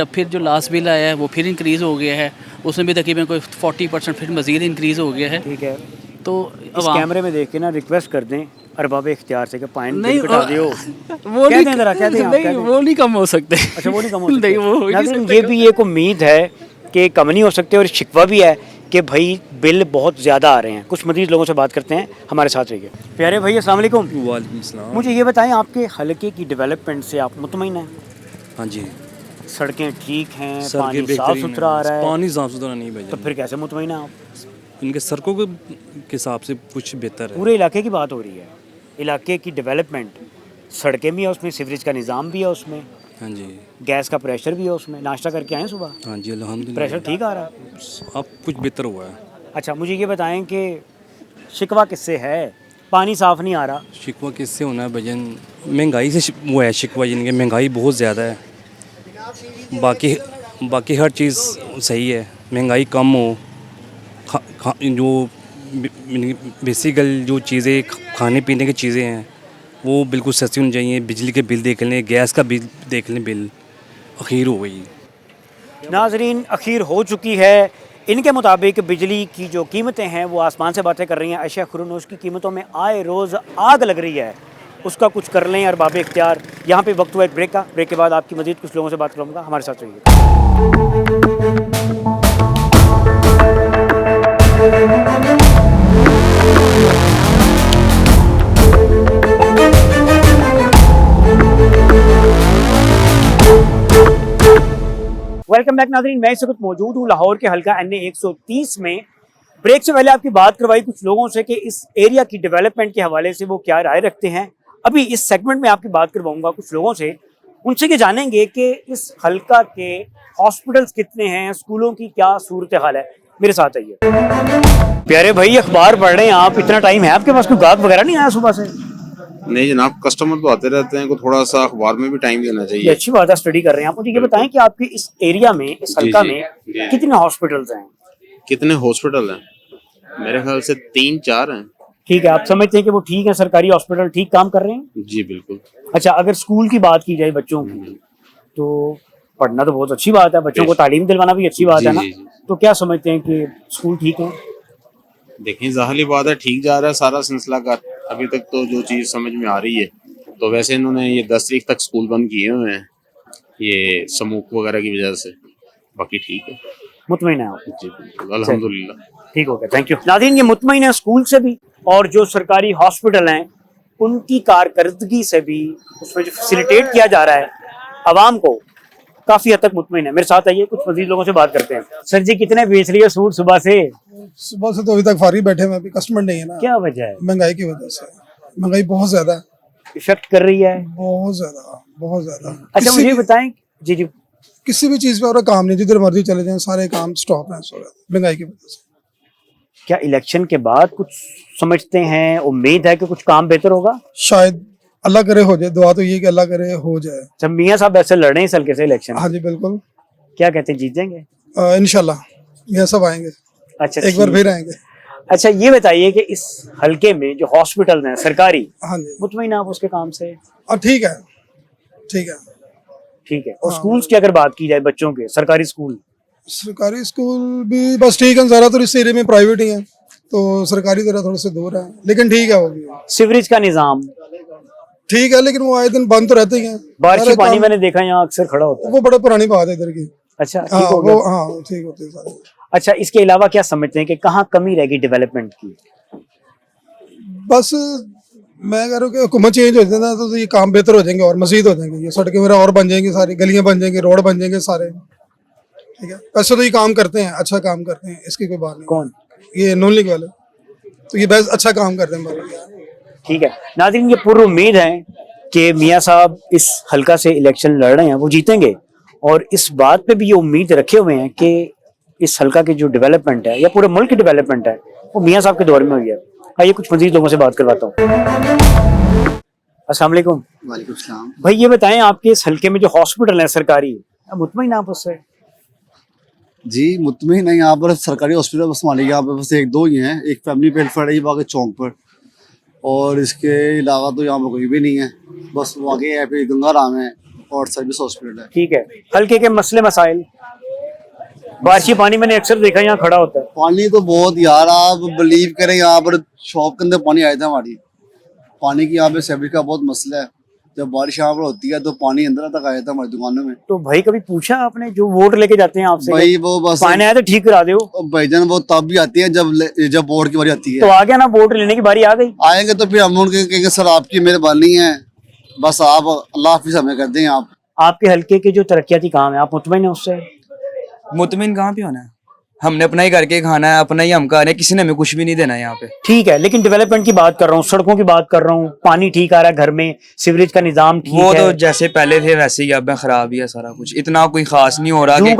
फिर जो लास्ट बिल आया है वो फिर इंक्रीज़ हो गया है, उसमें भी तकरीबन कोई 40% फिर मज़ीद इंक्रीज़ हो गया है। ठीक है, तो इस कैमरे में देख के ना रिक्वेस्ट कर दें अरबाब इख्तियार से कि पानी नहीं कटा दियो। वो कह दें जरा, कह दें आप, नहीं कह दें। वो नहीं कम हो सकते। अच्छा, वो नहीं कम हो सकते। नहीं, वो हो ही नहीं नाज़रीन, सकते। ये भी एक उम्मीद है कि कम नहीं हो सकते और शिकवा भी है कि भाई बिल बहुत ज़्यादा आ रहे हैं। कुछ मजीद लोगों से बात करते हैं, हमारे साथ रहिए। प्यारे भाई अस्सलाम वालेकुम। वालेकुम सलाम। मुझे ये बताएं, आपके हलके की डेवलपमेंट से आप मुतमईन हैं? हाँ जी, सड़कें ठीक हैं, सड़कें पानी साफ बेहतरीन सुथरा आ रहा है? पानी साफ सुथरा नहीं भेजा, तो फिर कैसे मुतमईन हैं आप? इनके सड़कों के हिसाब से कुछ बेहतर है। पूरे इलाके की बात हो रही है, इलाके की डेवलपमेंट, सड़कें भी है उसमें, सीवरेज का निज़ाम भी है उसमें, हाँ जी, गैस का प्रेशर भी है उसमें। नाश्ता करके आए सुबह? हाँ जी, अल्हम्दुलिल्लाह। प्रेशर ठीक आ रहा है? अब कुछ बेहतर हुआ है। अच्छा, मुझे ये बताएं कि शिकवा किससे है? पानी साफ़ नहीं आ रहा। शिकवा किससे होना है भजन? महंगाई से वो है शिकवा, जिनके महंगाई बहुत ज़्यादा है। बाकी हर चीज़ सही है, महंगाई कम हो, जो बेसिकल जो चीज़ें खाने पीने की चीज़ें हैं वो बिल्कुल सस्ती होनी चाहिए। बिजली के बिल देख लें, गैस का बिल देख लें, बिल अखीर हो गई। नाजरीन, अखीर हो चुकी है। इनके मुताबिक बिजली की जो कीमतें हैं वो आसमान से बातें कर रही हैं। अशिया खुरनोश की कीमतों में आए रोज़ आग लग रही है, उसका कुछ कर लें अरबाब इख्तियार। यहाँ पे वक्त हुआ एक ब्रेक का, ब्रेक के बाद आपकी मजीद कुछ लोगों से बात करूँगा, हमारे साथ रहिए। वेलकम बैक नाज़रीन, मैं इस वक्त मौजूद हूँ लाहौर के हल्का NA 130 में। ब्रेक से पहले आपकी बात करवाई कुछ लोगों से कि इस एरिया की डेवलपमेंट के हवाले से वो क्या राय रखते हैं। अभी इस सेगमेंट में आपकी बात करवाऊंगा कुछ लोगों से, उनसे ये जानेंगे कि इस हल्का के हॉस्पिटल्स कितने हैं, स्कूलों की क्या सूरत हाल है। मेरे साथ आइए। प्यारे भाई, अखबार पढ़ रहे हैं आप, इतना टाइम है आपके पास? कोई गाहक वगैरह नहीं आया सुबह से? नहीं जनाब, कस्टमर तो आते रहते हैं, को थोड़ा सा अखबार में भी टाइम देना ये चाहिए। अच्छी बात है, स्टडी कर रहे हैं आप। मुझे ये बताएं कि आपके इस एरिया में, इस हल्का जी, में जी। कितने हॉस्पिटल्स हैं? कितने हॉस्पिटल हैं? मेरे ख्याल से 3-4 हैं। ठीक है, आप समझते हैं कि वो ठीक है, सरकारी हॉस्पिटल ठीक काम कर रहे हैं? जी बिल्कुल। अच्छा, अगर स्कूल की बात की जाए बच्चों की, तो पढ़ना तो बहुत अच्छी बात है, बच्चों को तालीम दिलवाना भी अच्छी बात जी, है ना। जी, जी। तो क्या समझते हैं कि स्कूल ठीक है? देखिए, जाहिर बात है ठीक जा रहा है सारा सिलसिला का। अभी तक तो जो चीज़ समझ में आ रही है, तो वैसे इन्होंने ये 10 तारीख तक स्कूल बंद किए हुए हैं, ये स्मोक वगैरह की वजह से। बाकी ठीक है, मुतमईन है आप? जी बिल्कुल, अल्हम्दुलिल्लाह। ठीक हो गया, थैंक यू। नाज़रीन, ये मुतमईन है स्कूल से भी और जो सरकारी हॉस्पिटल हैं उनकी कारकर्दगी से भी, उसमें जो फैसिलिटेट किया जा रहा है आवाम को, काफी हद तक मुतमईन है। मेरे साथ आइए, कुछ मजीद लोगों से बात करते हैं। सर जी, कितने बेच रही है सूट सुबह से? सुबह से तो अभी तक फारिग बैठे हैं, अभी कस्टमर नहीं है ना। क्या वजह है? महंगाई की वजह से। महंगाई बहुत ज्यादा है, इफेक्ट कर रही है बहुत ज्यादा, बहुत ज्यादा। अच्छा, मुझे बताएं। जी जी, किसी भी चीज पे और काम नहीं, जिधर मर्जी चले जाएं सारे काम स्टॉप हैं इस वक्त महंगाई की वजह से। क्या इलेक्शन के बाद कुछ समझते हैं, उम्मीद है कि कुछ काम बेहतर होगा? शायद अल्लाह करे हो जाए, दुआ तो ये कि अल्लाह करे हो जाए। जब मियाँ साहब ऐसे लड़ रहे हैं इस हल्के से इलेक्शन, हाँ जी बिल्कुल। क्या कहते हैं, जीत जाएंगे? इंशाल्लाह ये सब आएंगे। अच्छा, एक बार फिर आएंगे। अच्छा, ये बताइए कि इस हल्के में जो हॉस्पिटल हैं सरकारी, हाँ जी, मुतमईन आप उसके काम से? ठीक है, ठीक है, ठीक है। और स्कूल्स की अगर बात की जाए, बच्चों के सरकारी स्कूल? सरकारी स्कूल भी बस ठीक है, ज़्यादातर इस एरिया में प्राइवेट ही है, तो सरकारी तरह थोड़े से दूर है, लेकिन ठीक है। वो भी सीवरेज का निजाम ठीक है, लेकिन वो आए दिन बंद तो रहते ही हैं। बारिश के पानी मैंने देखा यहाँ अक्सर खड़ा होता है। वो बड़ा पुरानी बात है इधर की। अच्छा, हाँ, ठीक हो गया। वो हाँ ठीक होते हैं सारे। अच्छा, इसके अलावा क्या समझते हैं कि कहाँ कमी रहेगी डेवलपमेंट की? बस मैं कह रहा हूँ कि हुकूमत चेंज हो जाए ना, तो ये काम बेहतर हो जाएंगे और मजीद हो जाएंगे। ये सड़कें वगैरह और बन जाएंगी, सारी गलियां बन जाएंगी, रोड बन जाएंगे सारे। ठीक है, वैसे तो ये काम करते हैं, अच्छा काम करते हैं, इसकी कोई बात नहीं। कौन? ये नून लीग वाले, तो ये बेस्ट अच्छा काम करते हैं। ठीक है नाज़रीन, ये पूरी उम्मीद है कि मियाँ साहब इस हल्का से इलेक्शन लड़ रहे हैं, वो जीतेंगे। और इस बात पे भी ये उम्मीद रखे हुए हैं कि इस हल्का की जो डेवलपमेंट है या पूरे मुल्क की डेवलपमेंट है वो मियाँ साहब के दौर में हुई है। आइए कुछ मजीद लोगों से बात करवाता हूँ। अस्सलाम वालेकुम। वालेकुम सलाम। भाई ये बताएं, आपके इस हल्के में जो हॉस्पिटल है सरकारी, मुतमईन आप उससे? जी मुतमिन है। यहाँ पर सरकारी हॉस्पिटल बस मान लीजिए यहाँ पे बस एक दो ही हैं, एक फैमिली पेट है बाकी चौक पर, और इसके अलावा तो यहाँ पर कोई भी नहीं है। बस वहाँ के यहाँ पे गंगाराम है और सर्विस हॉस्पिटल है। ठीक है, हल्के के मसले मसाइल, बारिशी पानी मैंने अक्सर देखा यहाँ खड़ा होता है। पानी तो बहुत यार, आप बिलीव करें यहाँ पर शॉप के अंदर पानी आया था हमारी, पानी की यहाँ पे सेवरेज का बहुत मसला है। जब बारिश यहाँ पर होती है तो पानी अंदर तक आया था हमारी दुकानों में। तो भाई कभी पूछा आपने जो वोट लेके जाते हैं आपसे? भाई वो बस पानी आया तो ठीक करा दो भाईजान, वो तब भी आती है जब वोट की बारी आती है। तो आ गया ना, वोट लेने की बारी आ गई। आएंगे तो फिर हम उनके कहेंगे सर आपकी मेहरबानी है, बस आप अल्लाह हाफिज हमें कर दें। आप आपके हल्के के जो तरक्याती काम है आप मुतमईन है उससे? मुतमिन कहाँ पे होना है, हमने अपना ही करके खाना है, अपना ही हम खा रहे हैं, किसी ने हमें कुछ भी नहीं देना है यहाँ पे। ठीक है, लेकिन डेवलपमेंट की बात कर रहा हूँ, सड़कों की बात कर रहा हूँ, पानी ठीक आ रहा है घर में, सीवरेज का निजाम ठीक वो है? तो जैसे पहले थे वैसे ही अब है, खराब ही है सारा कुछ, इतना कोई खास नहीं हो रहा कि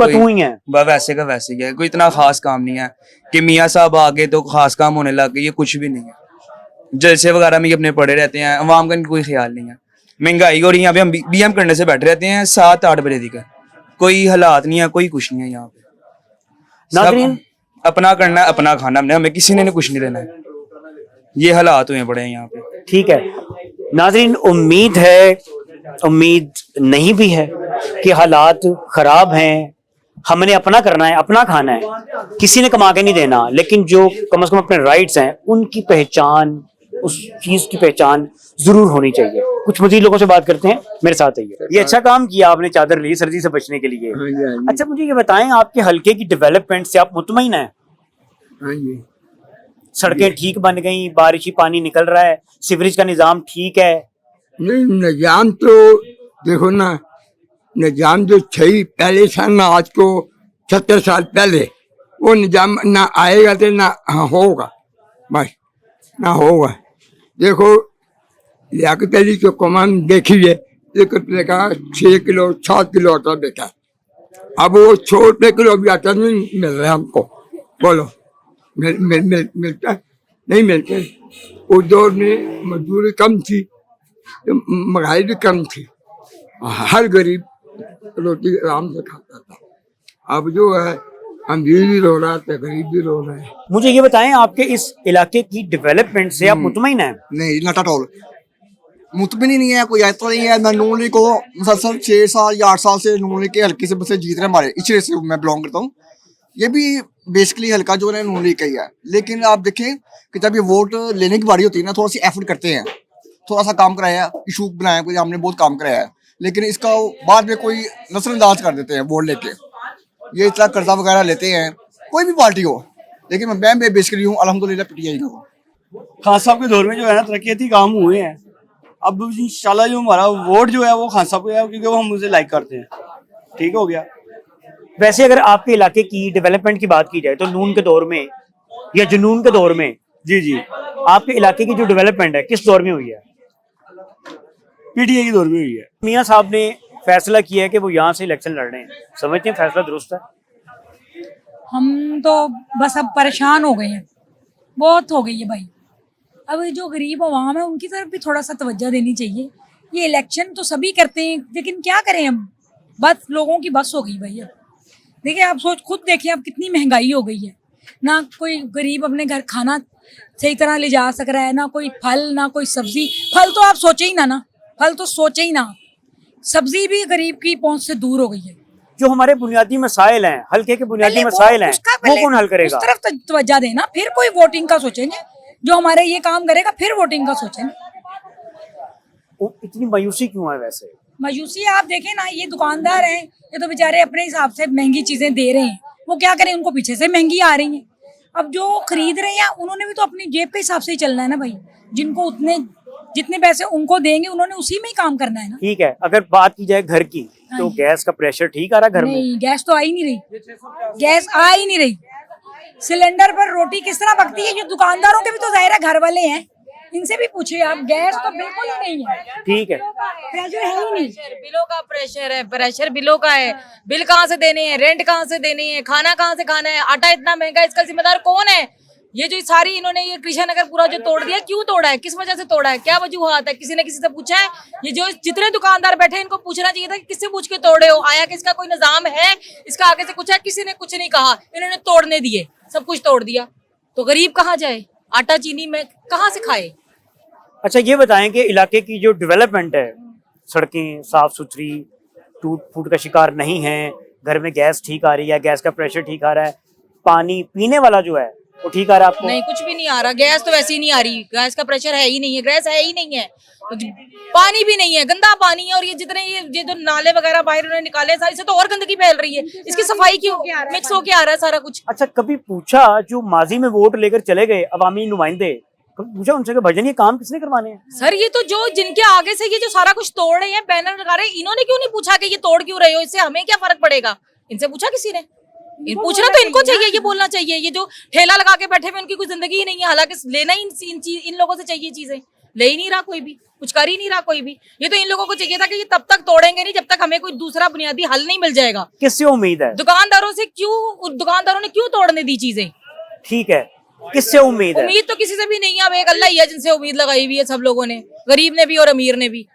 वैसे का वैसे ही है, कोई इतना खास काम नहीं है कि मियाँ साहब आगे तो खास काम होने लग गए, ये कुछ भी नहीं है। जलसे वगैरह में ये अपने पड़े रहते हैं, अवाम का कोई ख्याल नहीं है। महंगाई और यहाँ पे हम बीएम करने से बैठे रहते हैं 7-8 बजे तक, कोई हालात नहीं है, कोई कुछ नहीं है यहाँ पे। नाज़रीन, अपना करना है, अपना खाना, हमने हमें किसी ने कुछ नहीं देना है, ये हालात हुए पड़े हैं यहाँ पे। ठीक है नाज़रीन, उम्मीद है, उम्मीद नहीं भी है कि हालात खराब हैं, हमने अपना करना है, अपना खाना है, किसी ने कमा के नहीं देना, लेकिन जो कम से कम अपने राइट्स हैं उनकी पहचान, उस चीज की पहचान जरूर होनी चाहिए। कुछ मजीद लोगों से बात करते हैं, मेरे साथ आइए। ये अच्छा काम किया आपने, चादर ली सर्दी से बचने के लिए। अच्छा मुझे ये बताएं, आपके हल्के की डेवलपमेंट से आप मुतमईन हैं? सड़कें ठीक बन गई, बारिशी पानी निकल रहा है, सीवरेज का निजाम ठीक है? नहीं, निजाम तो देखो ना, निजाम जो थी पहले साल ना आज को 70 साल पहले, वो निजाम ना आएगा तो ना होगा, बस ना होगा। देखो लियाकत अली को कमान देखी है, एक रुपये का 6 किलो 7 किलो आटा बेचा, अब वो 6 रुपये किलो भी आटा नहीं मिल रहा हमको, बोलो मिलता नहीं मिलते। उस दौर में मजदूरी कम थी, महंगाई भी कम थी, हर गरीब रोटी आराम से खाता था। अब जो है अमीर भी रो रहा है, गरीब भी रो रहा है। मुझे ये बताएं, आपके इस इलाके की डेवलपमेंट से आप मुतमईन हैं? नहीं, नॉट एट ऑल, मुतमिन ही नहीं है, कोई ऐसा नहीं है। मैं नून लीग को मुसलसल 6 साल या 8 साल से नून लीग के हल्के से बसे जीत रहे हैं, हमारे इस रेस से मैं बिलोंग करता हूँ। ये भी बेसिकली हल्का जो है नून लीग का ही है, लेकिन आप देखें कि जब ये वोट लेने की बारी होती है ना, थोड़ा सी एफर्ट करते हैं, थोड़ा सा काम कराया, इशू बनाया, कोई हमने बहुत काम कराया है, लेकिन इसका बाद में कोई नजरअंदाज कर देते हैं वोट लेके। ये इतना कर्जा वगैरह लेते हैं, कोई भी पार्टी हो, लेकिन मैं बेसिकली हूँ अल्हम्दुलिल्लाह पीटीआई का हूँ। खान साहब के दौर में जो है ना तरक्याती काम हुए हैं, अब इंशाल्लाह जो हमारा वोट जो है वो खान साहब को है, क्योंकि वो हम मुझे लाइक करते हैं, ठीक हो गया। वैसे अगर आपके इलाके की डेवलपमेंट की बात की जाए तो नून के दौर में या जुनून के दौर में, जी आपके इलाके की जो डेवलपमेंट है किस दौर में हुई है? पीटीआई के दौर में हुई है। मियाँ साहब ने फैसला किया है कि वो यहाँ से इलेक्शन लड़ रहे हैं, समझते हैं फैसला दुरुस्त है? हम तो बस अब परेशान हो गए हैं, बहुत हो गई है भाई। अब जो गरीब आवाम है उनकी तरफ भी थोड़ा सा तवज्जो देनी चाहिए। ये इलेक्शन तो सभी करते हैं, लेकिन क्या करें हम, बस लोगों की बस हो गई भाई। अब देखिए, आप खुद देखिए अब कितनी महंगाई हो गई है, ना कोई गरीब अपने घर खाना सही तरह ले जा सक रहा है, ना कोई फल, ना कोई सब्जी। फल तो आप सोचे ही ना, फल तो सोचे ही ना, सब्जी भी गरीब की पहुंच से दूर हो गई है। जो हमारे बुनियादी मसाइल हैं, हल्के के बुनियादी मसाइल हैं, वो कौन हल करेगा? उस तरफ तवज्जो देना, फिर कोई वोटिंग का सोचेंगे, जो हमारे ये काम करेगा फिर वोटिंग का सोचेंगे। इतनी मायूसी क्यों है वैसे? मायूसी आप देखें ना, ये दुकानदार हैं, ये तो बेचारे अपने हिसाब से महंगी चीजें दे रहे हैं, वो क्या करें, उनको पीछे से महंगी आ रही है। अब जो खरीद रहे हैं उन्होंने भी तो अपनी जेब के हिसाब से ही चलना है ना भाई, जिनको जितने पैसे उनको देंगे उन्होंने उसी में ही काम करना है ना। ठीक है, अगर बात की जाए घर की, तो गैस का प्रेशर ठीक आ रहा है घर में? नहीं, गैस तो आ ही नहीं रही, गैस आ ही नहीं रही। सिलेंडर पर रोटी किस तरह पकती है? ये दुकानदारों के भी तो जाहिर है घर वाले हैं, इनसे भी पूछिए आप, गैस तो बिल्कुल ही नहीं है। ठीक है, प्रेशर है ही नहीं, बिलों का प्रेशर है, प्रेशर बिलों का है, बिल कहाँ से देने हैं, रेंट कहाँ से देनी है, खाना कहाँ से खाना है, आटा इतना महंगा, इसका जिम्मेदार कौन है? ये जो सारी इन्होंने ये कृष्ण नगर पूरा जो तोड़ दिया, क्यों तोड़ा है, किस वजह से तोड़ा है, क्या वजूहात है, किसी ने किसी से पूछा है? ये जो जितने दुकानदार बैठे हैं इनको पूछना चाहिए था कि किससे पूछ के तोड़े हो, आया कि इसका कोई निजाम है, इसका आगे से कुछ है? किसी ने कुछ नहीं कहा, इन्होंने तोड़ने दिए, सब कुछ तोड़ दिया। तो गरीब कहाँ जाए, आटा चीनी में कहाँ से खाए? अच्छा ये बताएं कि इलाके की जो डेवलपमेंट है, सड़कें साफ सुथरी, टूट फूट का शिकार नहीं है, घर में गैस ठीक आ रही है, गैस का प्रेशर ठीक आ रहा है, पानी पीने वाला जो है वो ठीक आ रहा है आपको? नहीं, कुछ भी नहीं आ रहा, गैस तो वैसे ही नहीं आ रही, गैस का प्रेशर है ही नहीं है, गैस है ही नहीं है, पानी भी नहीं है, गंदा पानी है। और ये जितने ये जो नाले वगैरह बाहर उन्होंने निकाले सारी से तो और गंदगी फैल रही है, इसकी सफाई क्यों मिक्स होके आ रहा है सारा कुछ। अच्छा कभी पूछा जो माजी में वोट लेकर चले गए अवामी नुमाइंदे, कभी पूछा उनसे कि भजन ये काम किसने करवाने हैं? सर ये तो जो जिनके आगे से ये जो सारा कुछ तोड़ रहे हैं, बैनर लगा रहे हैं, इन्होंने क्यों नहीं पूछा कि ये तोड़ क्यों रहे हो, इससे हमें क्या फर्क पड़ेगा? इनसे पूछा किसी ने? पूछना तो इनको चाहिए, ये बोलना चाहिए। ये जो ठेला लगा के बैठे हुए उनकी कोई जिंदगी ही नहीं है, हालांकि लेना ही इन लोगों से चाहिए चीजें, ले ही नहीं रहा कोई भी, कुछ कर ही नहीं रहा कोई भी। ये तो इन लोगों को चाहिए था कि ये तब तक तोड़ेंगे नहीं जब तक हमें कोई दूसरा बुनियादी हल नहीं मिल जाएगा। किससे उम्मीद है? दुकानदारों से। क्यों दुकानदारों ने क्यों तोड़ने दी चीजें? ठीक है, किससे उम्मीद है? उम्मीद तो किसी से भी नहीं है, अब एक अल्लाह ही है जिनसे उम्मीद लगाई हुई है सब लोगों ने, गरीब ने भी और अमीर ने भी।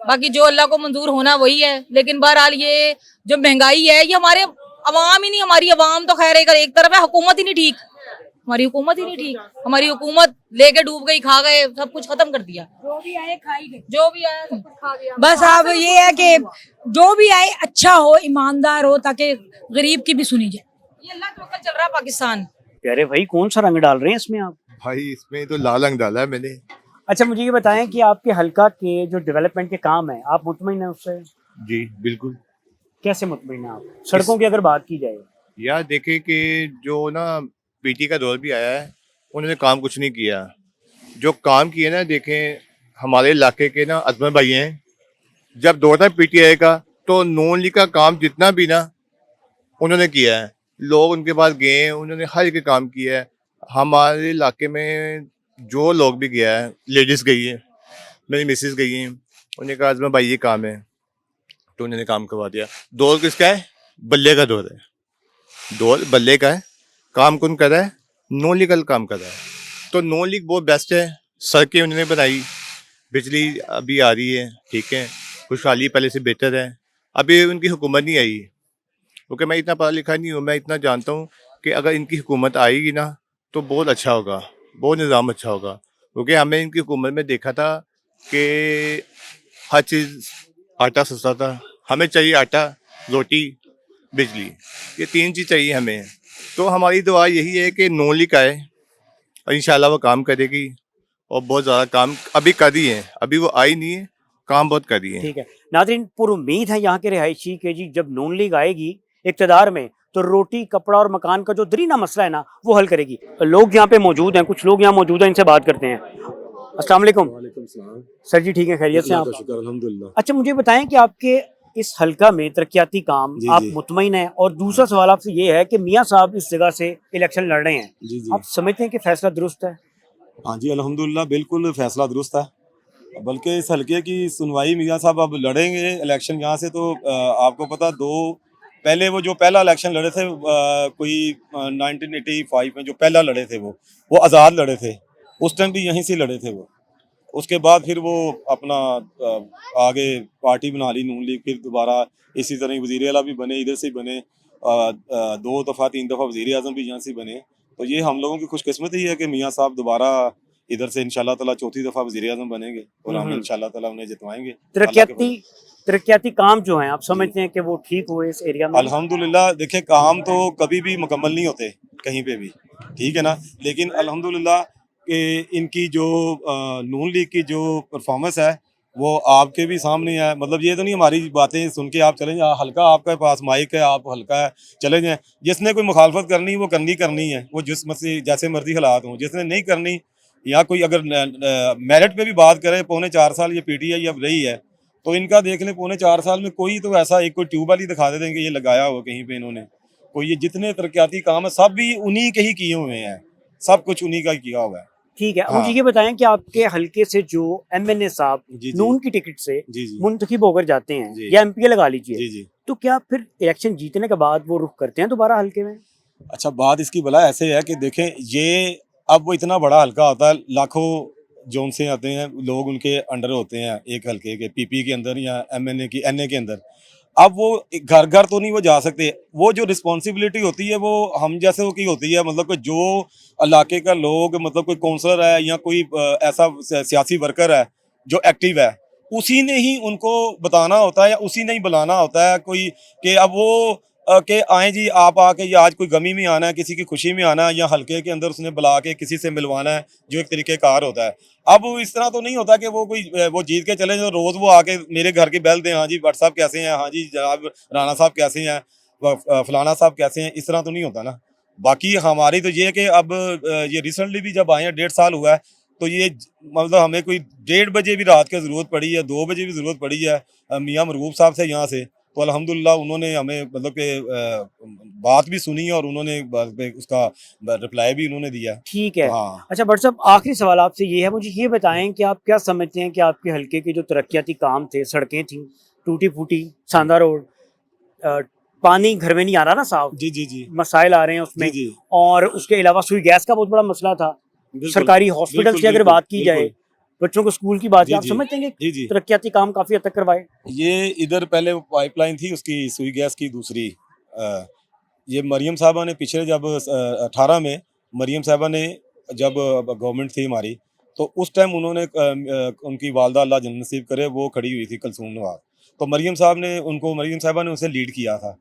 बाकी जो अल्लाह को मंजूर होना वही है। लेकिन बहरहाल ये जो महंगाई है ये हमारे अवाम ही नहीं, हमारी अवाम तो खैर एक तरफ है, हुकूमत ही नहीं ठीक, हमारी हुकूमत ही नहीं ठीक। हमारी हुकूमत लेके डूब गई, खा गए, सब कुछ खत्म कर दिया, जो भी आए खा ही गए, जो भी आया सब कुछ खा गया। बस अब ये है कि जो भी आए अच्छा हो, ईमानदार हो, ताकि गरीब की भी सुनी जाए। ये अल्लाह के वक्त चल रहा है पाकिस्तान। प्यारे भाई कौन सा रंग डाल रहे हैं इसमें आप? भाई इसमें तो लाल रंग डाला है मैंने। अच्छा मुझे ये बताएं कि आपके हल्का के जो डेवलपमेंट के काम है, आप मुतमईन हैं उससे? जी बिल्कुल। कैसे मुतमईन हैं आप? सड़कों की अगर बात की जाए, यार देखे कि जो ना पीटी का दौर भी आया है, उन्होंने काम कुछ नहीं किया। जो काम किए ना, देखें हमारे इलाके के ना अजमत भाई हैं, जब दौर था पीटीआई का तो नून लीग का काम जितना भी ना उन्होंने किया है, लोग उनके पास गए हैं, उन्होंने हर एक काम किया है। हमारे इलाके में जो लोग भी गया है, लेडीज़ गई है, मेरी मिसेस गई हैं, उन्होंने कहा अजमत भाई ये काम है, तो उन्होंने काम करवा दिया। दौर किसका है? बल्ले का दौर है, दौर बल्ले का है। काम कौन कर रहा है? नॉन लीगल काम कर रहा है। तो नॉन लीग बहुत बेस्ट है। सड़कें उन्होंने बनाई, बिजली अभी आ रही है, ठीक है, खुशहाली पहले से बेहतर है। अभी उनकी हुकूमत नहीं आई, क्योंकि मैं इतना पढ़ा लिखा नहीं हूँ, मैं इतना जानता हूँ कि अगर इनकी हुकूमत आएगी ना तो बहुत अच्छा होगा, बहुत निज़ाम अच्छा होगा। क्योंकि हमें इनकी हुकूमत में देखा था कि हर चीज़, आटा सस्ता था, हमें चाहिए आटा, रोटी, बिजली, ये तीन चीज़ चाहिए हमें। तो हमारी दुआ यही है कि नॉन लीग आए और इंशाल्लाह वो काम करेगी, और बहुत ज़्यादा काम अभी कर रही है, अभी वो आई नहीं है, काम बहुत कर रही है। ठीक है नाज़रीन, पूरी उम्मीद है यहाँ के रिहायशी के जी जब नून लीग आएगी इक़्तिदार में तो रोटी कपड़ा और मकान का जो दरीना मसला है ना वो हल करेगी। लोग यहाँ पे मौजूद हैं, कुछ लोग यहाँ मौजूद हैं, इनसे बात करते हैं। अस्सलाम वालेकुम। सर जी ठीक है, खैरियत से आप? अल्हम्दुलिल्लाह। अच्छा मुझे बताएं कि आपके इस हल्का में तरक्याती काम आप मुतमईन हैं, और दूसरा सवाल आपसे ये है कि मियाँ साहब इस जगह से इलेक्शन लड़ रहे हैं, आप समझते हैं कि फैसला दुरुस्त है? हाँ जी अल्हम्दुलिल्लाह, बिल्कुल फैसला दुरुस्त है। बल्कि इस हल्के की सुनवाई मियाँ साहब अब लड़ेंगे इलेक्शन यहाँ से, तो आपको पता पहले वो जो पहला इलेक्शन लड़े थे कोई 1985 में जो पहला लड़े थे वो आज़ाद लड़े थे, उस टाइम भी यहीं से लड़े थे वो। उसके बाद फिर वो अपना आगे पार्टी बना ली नून लीग, फिर दोबारा इसी तरह वज़ीर आला भी बने, इधर से ही बने, 2 दफ़ा 3 दफ़ा वज़ीर आज़म भी यहाँ से बने। तो ये हम लोगों की खुशकिस्मती ही है कि मियाँ साहब दोबारा इधर से इंशाल्लाह ताला चौथी दफ़ा वज़ीर आज़म बनेंगे और हम इंशाल्लाह ताला उन्हें जितवाएंगे। तरक्याती काम जो हैं आप समझते हैं कि वो ठीक हुए इस एरिया में? अल्हम्दुलिल्लाह, देखिए काम तो कभी भी मुकम्मल नहीं होते कहीं पे भी, ठीक है ना, लेकिन अल्हम्दुलिल्लाह कि इनकी जो नून लीग की जो परफॉर्मेंस है वो आपके भी सामने है। मतलब ये तो नहीं हमारी बातें सुन के आप चले जाए, हल्का आपके पास माइक है, आप हल्का है चले जाएँ, जिसने कोई मुखालफत करनी वो करनी है, वो जिस मसले जैसे मर्जी हालात हों, जिसने नहीं करनी, या कोई अगर मेरिट पे भी बात करें, 4.25 साल ये पीटीआई अब रही है, तो इनका देख लें 4.25 साल में कोई तो ऐसा एक कोई ट्यूबवेल ही दिखा दे देंगे ये लगाया हुआ कहीं पे इन्होंने, कोई ये जितने तरक्याती काम है सब भी उन्हीं के ही किए हुए हैं, सब कुछ उन्हीं का किया हुआ है। ठीक है, हाँ। मुझे ये बताएं कि आपके हल्के से जो एमएनए साहब नून की टिकट से मुंतखब होकर जाते हैं, या एमपीए लगा लीजिए, तो क्या फिर इलेक्शन जीतने के बाद वो रुख करते हैं दोबारा हल्के में? अच्छा, बात इसकी भला ऐसे है कि देखें, ये अब वो इतना बड़ा हल्का होता है, लाखों जोन से आते हैं लोग, उनके अंडर होते हैं एक हल्के के, पीपी के अंदर या एमएनए की एनए के अंदर। अब वो घर घर तो नहीं वो जा सकते, वो जो रिस्पॉन्सिबिलिटी होती है वो हम जैसे की होती है, मतलब कि जो इलाके का लोग, मतलब कोई काउंसलर है या कोई ऐसा सियासी वर्कर है जो एक्टिव है, उसी ने ही उनको बताना होता है या उसी ने ही बुलाना होता है कोई, कि अब वो कि आए जी आप आके, या आज कोई गमी में आना है, किसी की खुशी में आना है, या हल्के के अंदर उसने बुला के किसी से मिलवाना है, जो एक तरीक़ेकार होता है। अब इस तरह तो नहीं होता कि वो कोई वो जीत के चले, जो रोज़ वो आके मेरे घर की बेल दें, हाँ जी भट्ट साहब कैसे हैं, हाँ जी जनाब राणा साहब कैसे हैं, फलाना साहब कैसे हैं, इस तरह तो नहीं होता ना। बाकी हमारी तो ये है कि अब ये रिसेंटली भी जब आए हैं 1.5 साल हुआ है, तो ये मतलब हमें कोई 1:30 बजे भी रात की ज़रूरत पड़ी है, 2 बजे भी ज़रूरत पड़ी है मियाँ मरगूब साहब से यहाँ से, तो अल्हम्दुलिल्लाह उन्होंने हमें मतलब कि बात भी सुनी और उन्होंने उसका रिप्लाई भी उन्होंने दिया। ठीक है। हाँ। अच्छा भट्ट साहब, आखिरी सवाल आपसे ये है, मुझे ये बताएं कि आप क्या समझते हैं कि आपके हल्के के जो तरक्याती काम थे, सड़कें थी टूटी फूटी, सांदा रोड, पानी घर में नहीं आ रहा ना साहब, जी जी जी, मसाइल आ रहे हैं उसमें, जी। और उसके अलावा सुई गैस का बहुत बड़ा मसला था, सरकारी हॉस्पिटल की अगर बात की जाए, बच्चों को स्कूल की बात की, आप समझते हैं कि तरक्याती काम काफी हद तक करवाए? ये इधर पहले पाइपलाइन थी उसकी सुई गैस की, दूसरी ये मरियम साहबा ने पिछले जब 18 में मरियम साहबा ने जब गवर्नमेंट थी हमारी, तो उस टाइम उन्होंने उनकी वालदा अल्लाह जन्नत नसीब करे, वो खड़ी हुई थी कलसूम नवाज, तो मरियम साहबा ने उसे लीड किया था।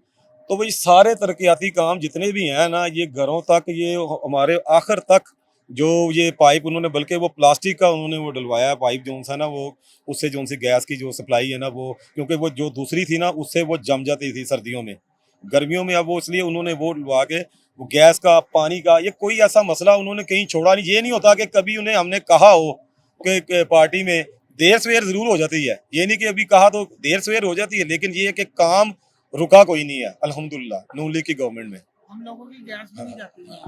तो वही सारे तरक्याती काम जितने भी हैं ना, ये घरों तक, ये हमारे आखिर तक जो ये पाइप उन्होंने, बल्कि वो प्लास्टिक का उन्होंने वो डलवाया पाइप जो सा ना, वो उससे जो सी गैस की जो सप्लाई है ना, वो क्योंकि वो जो दूसरी थी ना उससे वो जम जाती थी सर्दियों में, गर्मियों में अब वो इसलिए उन्होंने वो डलवा के वो गैस का, पानी का, ये कोई ऐसा मसला उन्होंने कहीं छोड़ा नहीं। ये नहीं होता कि कभी उन्हें हमने कहा हो कि पार्टी में देर सवेर ज़रूर हो जाती है, ये नहीं कि अभी कहा तो देर सवेर हो जाती है, लेकिन ये है कि काम रुका कोई नहीं है अल्हम्दुलिल्लाह नून लीग की गवर्नमेंट में। हम लोगों की गैस भी नहीं जाती है,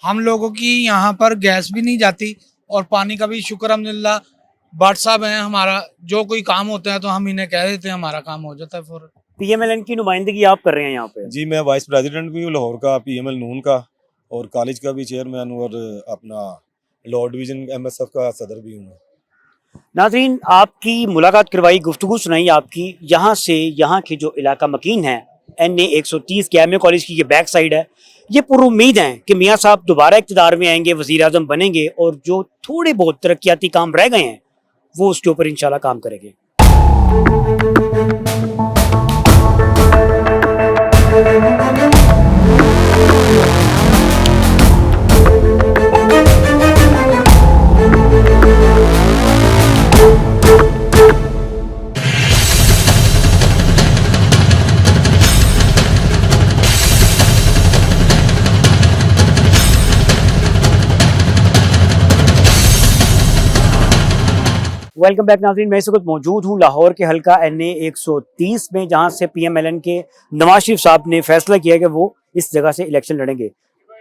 हम लोगों की यहाँ पर गैस भी नहीं जाती, और पानी का भी शुक्र अल्हम्दुलिल्लाह भट्ट साहब हैं, हमारा जो कोई काम होता है तो हम इन्हें कह देते हैं, हमारा काम हो जाता है फौरन। पीएमएलएन की नुमाइंदगी आप कर रहे हैं यहाँ पे? जी, मैं वाइस प्रेसिडेंट भी हूँ लाहौर का, पीएमएल नून का, और कॉलेज का भी चेयरमैन हूँ, और अपना लाहौर डिवीज़न एमएसएफ का सदर भी हूँ। नाज़रीन, आपकी मुलाकात करवाई, गुफ्तगू सुनाई आपकी, यहाँ से यहाँ के जो इलाका मकीन है NA 130 के एमए कॉलेज की ये बैक साइड है, ये पूरी उम्मीद है कि मियाँ साहब दोबारा इक़्तिदार में आएंगे, वज़ीर आज़म बनेंगे, और जो थोड़े बहुत तरक्याती काम रह गए हैं वो उसके ऊपर इंशाल्लाह काम करेंगे। वेलकम बैक नाज़रीन, मैं इस वक्त मौजूद हूँ लाहौर के हल्का NA 130 में, जहाँ से PMLN के नवाज शरीफ साहब ने फैसला किया कि वो इस जगह से इलेक्शन लड़ेंगे।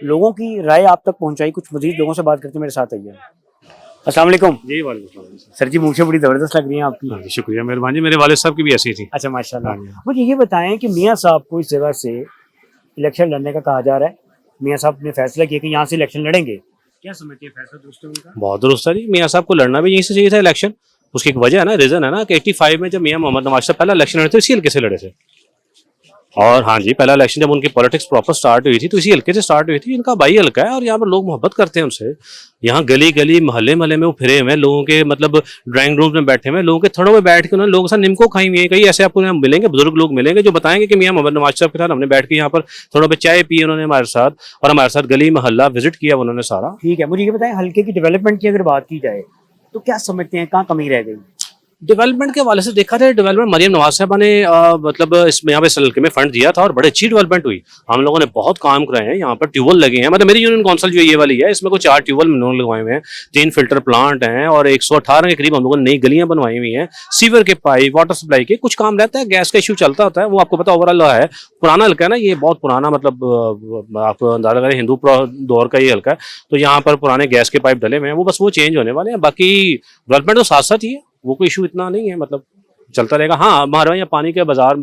लोगों की राय आप तक पहुँचाई, कुछ मजीद लोगों से बात करते मेरे साथ आइए। अस्सलाम वालेकुम। जी वालेकुम सर जी, मूंछें बड़ी ज़बरदस्त लग रही हैं आपकी। हाँ जी, शुक्रिया, मेहरबानी। मेरे वालिद साहब की भी ऐसी थी। अच्छा माशाल्लाह। मुझे ये बताएं कि मियाँ साहब को इस जगह से इलेक्शन लड़ने का कहा जा रहा है, मियाँ साहब ने फैसला किया कि यहाँ से इलेक्शन लड़ेंगे, क्या समझते हैं, फैसला दुरुस्त है उनका? बहुत दुरुस्त है जी, मियाँ साहब को लड़ना भी यहीं से चाहिए था इलेक्शन। उसकी एक वजह है ना, रीजन है ना, कि 85 में जब मियाँ मोहम्मद नवाज साहब पहला इलेक्शन लड़े थे, इसी हल्के से लड़े थे। और हाँ जी, पहला इलेक्शन जब उनकी पॉलिटिक्स प्रॉपर स्टार्ट हुई थी तो इसी हल्के से स्टार्ट हुई थी। इनका भाई हल्का है और यहाँ पर लोग मोहब्बत करते हैं उनसे। यहाँ गली गली मोहल्ले मोहल्ले में वो फिरे हुए हैं, लोगों के मतलब ड्राइंग रूम में बैठे हुए, लोगों के थड़ों में बैठ के उन्होंने लोगों के साथ निमको खाई हुई है। कई ऐसे आपको यहाँ मिलेंगे, बुजुर्ग लोग मिलेंगे जो बताएंगे कि मियाँ मोहम्मद नवाज साहब के साथ हमने बैठ के यहाँ पर थोड़ा पे चाय पी उन्होंने हमारे साथ, और हमारे साथ गली मोहल्ला विजिट किया उन्होंने सारा। ठीक है, मुझे ये बताएं, हल्के की डेवलपमेंट की अगर बात की जाए तो क्या समझते हैं, कहाँ कमी रह गई? डेवलपमेंट के हवाले से देखा जाए, डेवलपमेंट मरियम नवाज साहबा ने मतलब इसमें यहाँ पे इस हल्के में फंड दिया था और बड़ी अच्छी डेवलपमेंट हुई। हम लोगों ने बहुत काम कराए हैं, यहाँ पर ट्यूबवेल लगे हैं। मतलब मेरी यूनियन काउंसिल जो ये वाली है, इसमें कुछ 4 ट्यूबवेल उन्होंने लगवाए हुए हैं, 3 फिल्टर प्लांट हैं, और 118 के करीब हम लोगों ने नई गलियां बनवाई हुई हैं, सीवर के पाइप, वाटर सप्लाई के कुछ काम रहता है, गैस का इशू चलता होता है, वो आपको पता ओवरऑल है। पुराना हल्का है ना, ये बहुत पुराना, मतलब आप अंदाजा करें हिंदू दौर का ये हल्का है, तो यहाँ पर पुराने गैस के पाइप डले हुए हैं, वो बस वो चेंज होने वाले हैं। बाकी डेवलपमेंट तो साथ साथ ही है, वो कोई इशू इतना नहीं है। मतलब चलता रहेगा। हाँ, हमारे यहाँ पानी के बाजार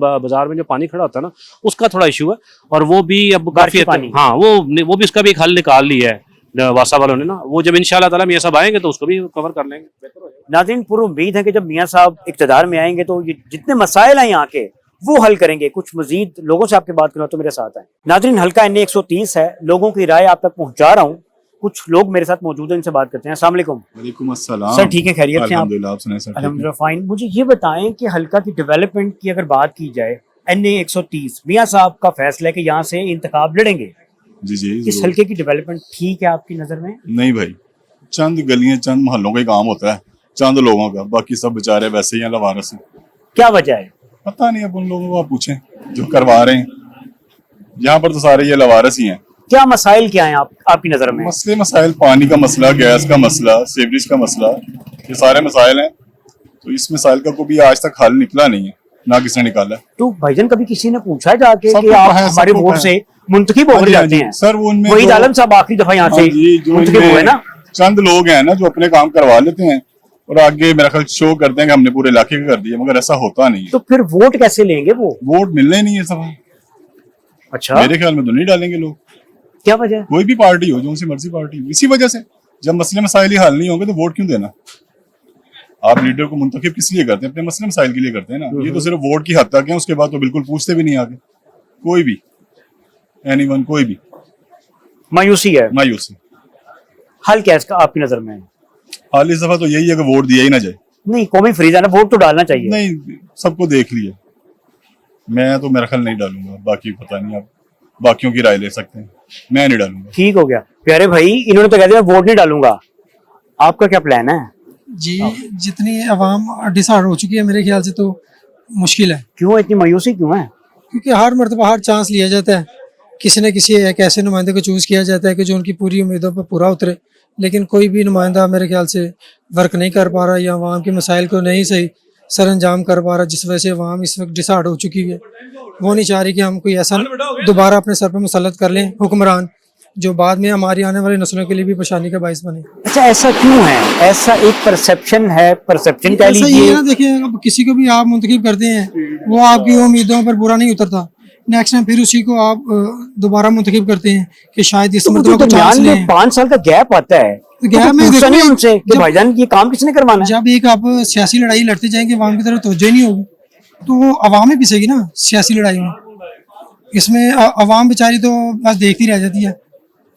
में जो पानी खड़ा होता है ना, उसका थोड़ा इशू है, और वो भी अब काफी पानी। हाँ, वो भी उसका भी एक हल निकाल लिया है वासा वालों ने ना। वो जब इंशाल्लाह ताला मियाँ साहब आएंगे तो उसको भी कवर कर लेंगे। नाज़रीन, पूरी उम्मीद है कि जब मियाँ साहब इक़्तिदार में आएंगे तो ये जितने मसाइल हैं यहाँ के वो हल करेंगे। कुछ मजीद लोगों से आपकी बात करना तो मेरे साथ है। नाज़रीन, हल्का NA 130 है, लोगों की राय आप तक पहुँचा रहा हूँ। कुछ लोग मेरे साथ मौजूद हैं, इनसे बात करते हैं। अस्सलाम वालेकुम। वालेकुम अस्सलाम। सर ठीक है, खैरियत से? अल्हम्दुलिल्लाह, आप सुनाएं सर? अल्हम्दुलिल्लाह फाइन। मुझे ये बताएं कि हल्का की डेवलपमेंट की अगर बात की जाए, NA 130 मियाँ साहब का फैसला है कि यहाँ से इंतखाब लड़ेंगे, जी जी, इस हल्के की डेवलपमेंट ठीक है आपकी नजर में? नहीं भाई, चंद गलियां चंद मोहल्लों का ही काम होता है, चंद लोगों का, बाकी सब बेचारे वैसे ही हैं, लवारस हैं। क्या वजह है? पता नहीं, अब उन लोगों को आप पूछें जो करवा रहे हैं। यहाँ पर तो सारे ये लवारस ही हैं। क्या मसाइल क्या हैं आपकी नजर में? मसाइल पानी का मसला, गैस का मसला, सीवरेज का मसला, ये सारे मसाइल हैं। तो इस मसाइल का कोई आज तक हल निकला नहीं है, ना किसने निकाला। तो भाईजान कभी किसी ने पूछा है जाके कि आप हमारे वोट से मुंतखब हो जाते हैं? सर वो उनमें वहीद आलम साहब आखिरी दफा यहाँ से मुंतखब हुए ना। चंद लोग हैं ना जो अपने काम करवा लेते हैं और आगे मेरा ख्याल शो करते हैं कि हमने पूरे इलाके का कर दिया, मगर ऐसा होता नहीं है। तो फिर वोट कैसे लेंगे? वो वोट मिलने नहीं है सब। अच्छा, मेरे ख्याल में तो नहीं डालेंगे लोग। क्या वजह? कोई भी पार्टी हो, जो उनसे मर्जी पार्टी हो, इसी वजह से। जब मसले मसाइल ही हल नहीं होंगे तो वोट क्यों देना? आप लीडर को मुंतखब किस लिए करते हैं? अपने मसले मसाइल के लिए करते हैं ना। ये तो सिर्फ वोट की हद तक है, उसके बाद तो बिल्कुल पूछते भी नहीं आगे कोई भी, एनीवन, कोई भी। मायूसी है। मायूसी। हल क्या है इसका आपकी नजर में? हाल इस दफा तो यही है कि वोट दिया ही ना जाए। नहीं, कौमी फरीज है ना, वोट तो डालना चाहिए। नहीं, सबको देख लिया, मैं तो मेरा ख्याल नहीं डालूंगा। बाकी पता नहीं, आप बाकियों की राय ले सकते हैं, मैं नहीं डालूंगा। ठीक हो गया प्यारे भाई, इन्होंने तो कह दिया वोट नहीं डालूंगा। आपका क्या प्लान है? जी, जितनी आवाम डिसाइड हो चुकी है मेरे ख्याल से तो मुश्किल है। क्यों इतनी मायूसी क्यों है? क्योंकि हर मरतबा हर चांस लिया जाता है, किसी न किसी एक ऐसे नुमाइंदे को चूज़ किया जाता है कि जो उनकी पूरी उम्मीदों पर पूरा उतरे, लेकिन कोई भी नुमाइंदा मेरे ख्याल से वर्क नहीं कर पा रहा या अवाम के मसाइल को नहीं सही सर अंजाम कर पा रहा, जिस वजह से अवाम इस वक्त डिसाइड हो चुकी है। वो नहीं चाह रही कि हम कोई ऐसा दोबारा अपने सर पर मुसल्लत कर लें हुक्मरान जो बाद में हमारी आने वाली नस्लों के लिए भी परेशानी का बाइस बने। अच्छा, ऐसा क्यों है? ऐसा एक परसेप्शन है, परसेप्शन कह लीजिए। ये ना देखिए, अब किसी को भी आप मुंतखब करते हैं, वो आपकी उम्मीदों पर पूरा नहीं उतरता, नेक्स्ट टाइम फिर उसी को आप दोबारा मुंतखब करते हैं कि शायद इस मरतबा को चांस लें। 5 साल का गैप आता है, गैप में पूछा नहीं उनसे कि भाईजान ये काम किसने करवाना है? जब एक आप सियासी लड़ाई लड़ते जाएंगे, अवाम की तरफ तवज्जो ही नहीं होगी तो वो अवाम ही पिसेगी ना सियासी लड़ाई में। इसमें अवाम बेचारी तो बस देखती रह जाती है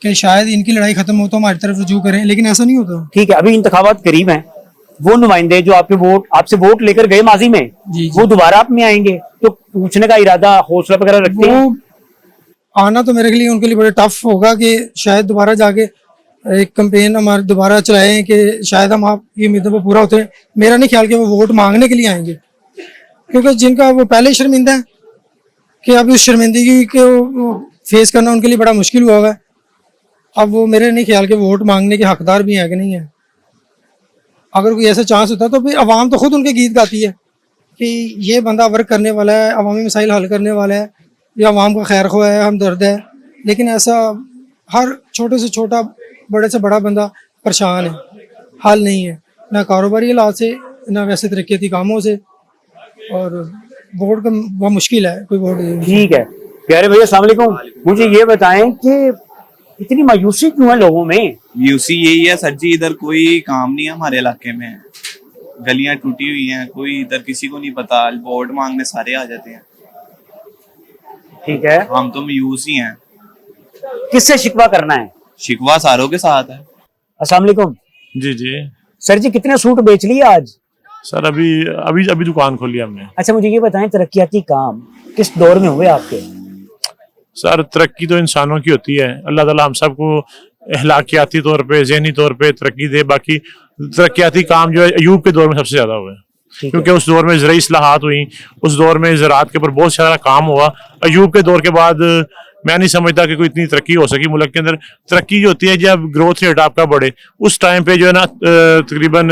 कि शायद इनकी लड़ाई खत्म हो तो हमारी तरफ रुजू करें, लेकिन ऐसा नहीं होता। ठीक है, अभी इंतखाबात करीब हैं, वो नुमाइंदे जो आपसे वोट लेकर गए माजी में, वो दोबारा आप में आएंगे तो पूछने का इरादा, हौसला वगैरह रखते हैं? आना तो मेरे लिए उनके लिए बड़े टफ होगा कि शायद दोबारा जाके एक कैंपेन हमारे दोबारा चलाएं कि शायद हम आपकी उम्मीदों पर पूरा होते हैं। मेरा नहीं ख्याल कि वो वोट मांगने के लिए आएंगे, क्योंकि जिनका वो पहले शर्मिंदा है कि अभी उस शर्मिंदगी को फेस करना उनके लिए बड़ा मुश्किल हुआ है। अब वो मेरे नहीं ख्याल के वोट मांगने के हकदार भी हैं कि नहीं है। अगर कोई ऐसा चांस होता तो फिर अवाम तो खुद उनके गीत गाती है कि ये बंदा वर्क करने वाला है, अवामी मसाइल हल करने वाला है, या अवाम का खैर ख्वाह है, हमदर्द है। लेकिन ऐसा हर छोटे से छोटा, बड़े से बड़ा बंदा परेशान है, हल नहीं है, ना कारोबारी हालात से, ना वैसे तरक्याती कामों से, और वोट का बहुत मुश्किल है कोई वोट। ठीक है प्यारे भैया, अस्सलाम वालेकुम। मुझे ये बताएं कि इतनी मायूसी क्यों है लोगों में? मायूसी यही है सर जी, इधर कोई काम नहीं है हमारे इलाके में, गलियां टूटी हुई हैं, कोई इधर किसी को नहीं पता, वोट मांगने सारे आ जाते हैं। ठीक है, हम तो मायूस ही हैं। किससे शिकवा करना है? शिकवा सारों के साथ है। अस्सलाम वालेकुम। जी जी सर जी, कितने सूट बेच लिए आज? सर अभी दुकान खोली हमने। अच्छा, मुझे ये बताएं तरक्याती काम किस दौर में हुए आपके? सर तरक्की तो इंसानों की होती है, अल्लाह ताला हम सबको अहलाकियाती तौर पे, ज़हनी तौर पे तरक्की दे। बाकी तरक्याती काम जो है अयूब के दौर में सबसे ज्यादा हुआ है, क्योंकि उस दौर में ज़राई इस्लाहात हुई, उस दौर में ज़राअत के ऊपर बहुत सारा काम हुआ। अयूब के दौर के बाद मैं नहीं समझता कि कोई इतनी तरक्की हो सकी मुल्क के अंदर। तरक्की जो होती है जब ग्रोथ रेट आपका बढ़े, उस टाइम पे जो है ना तकरीबन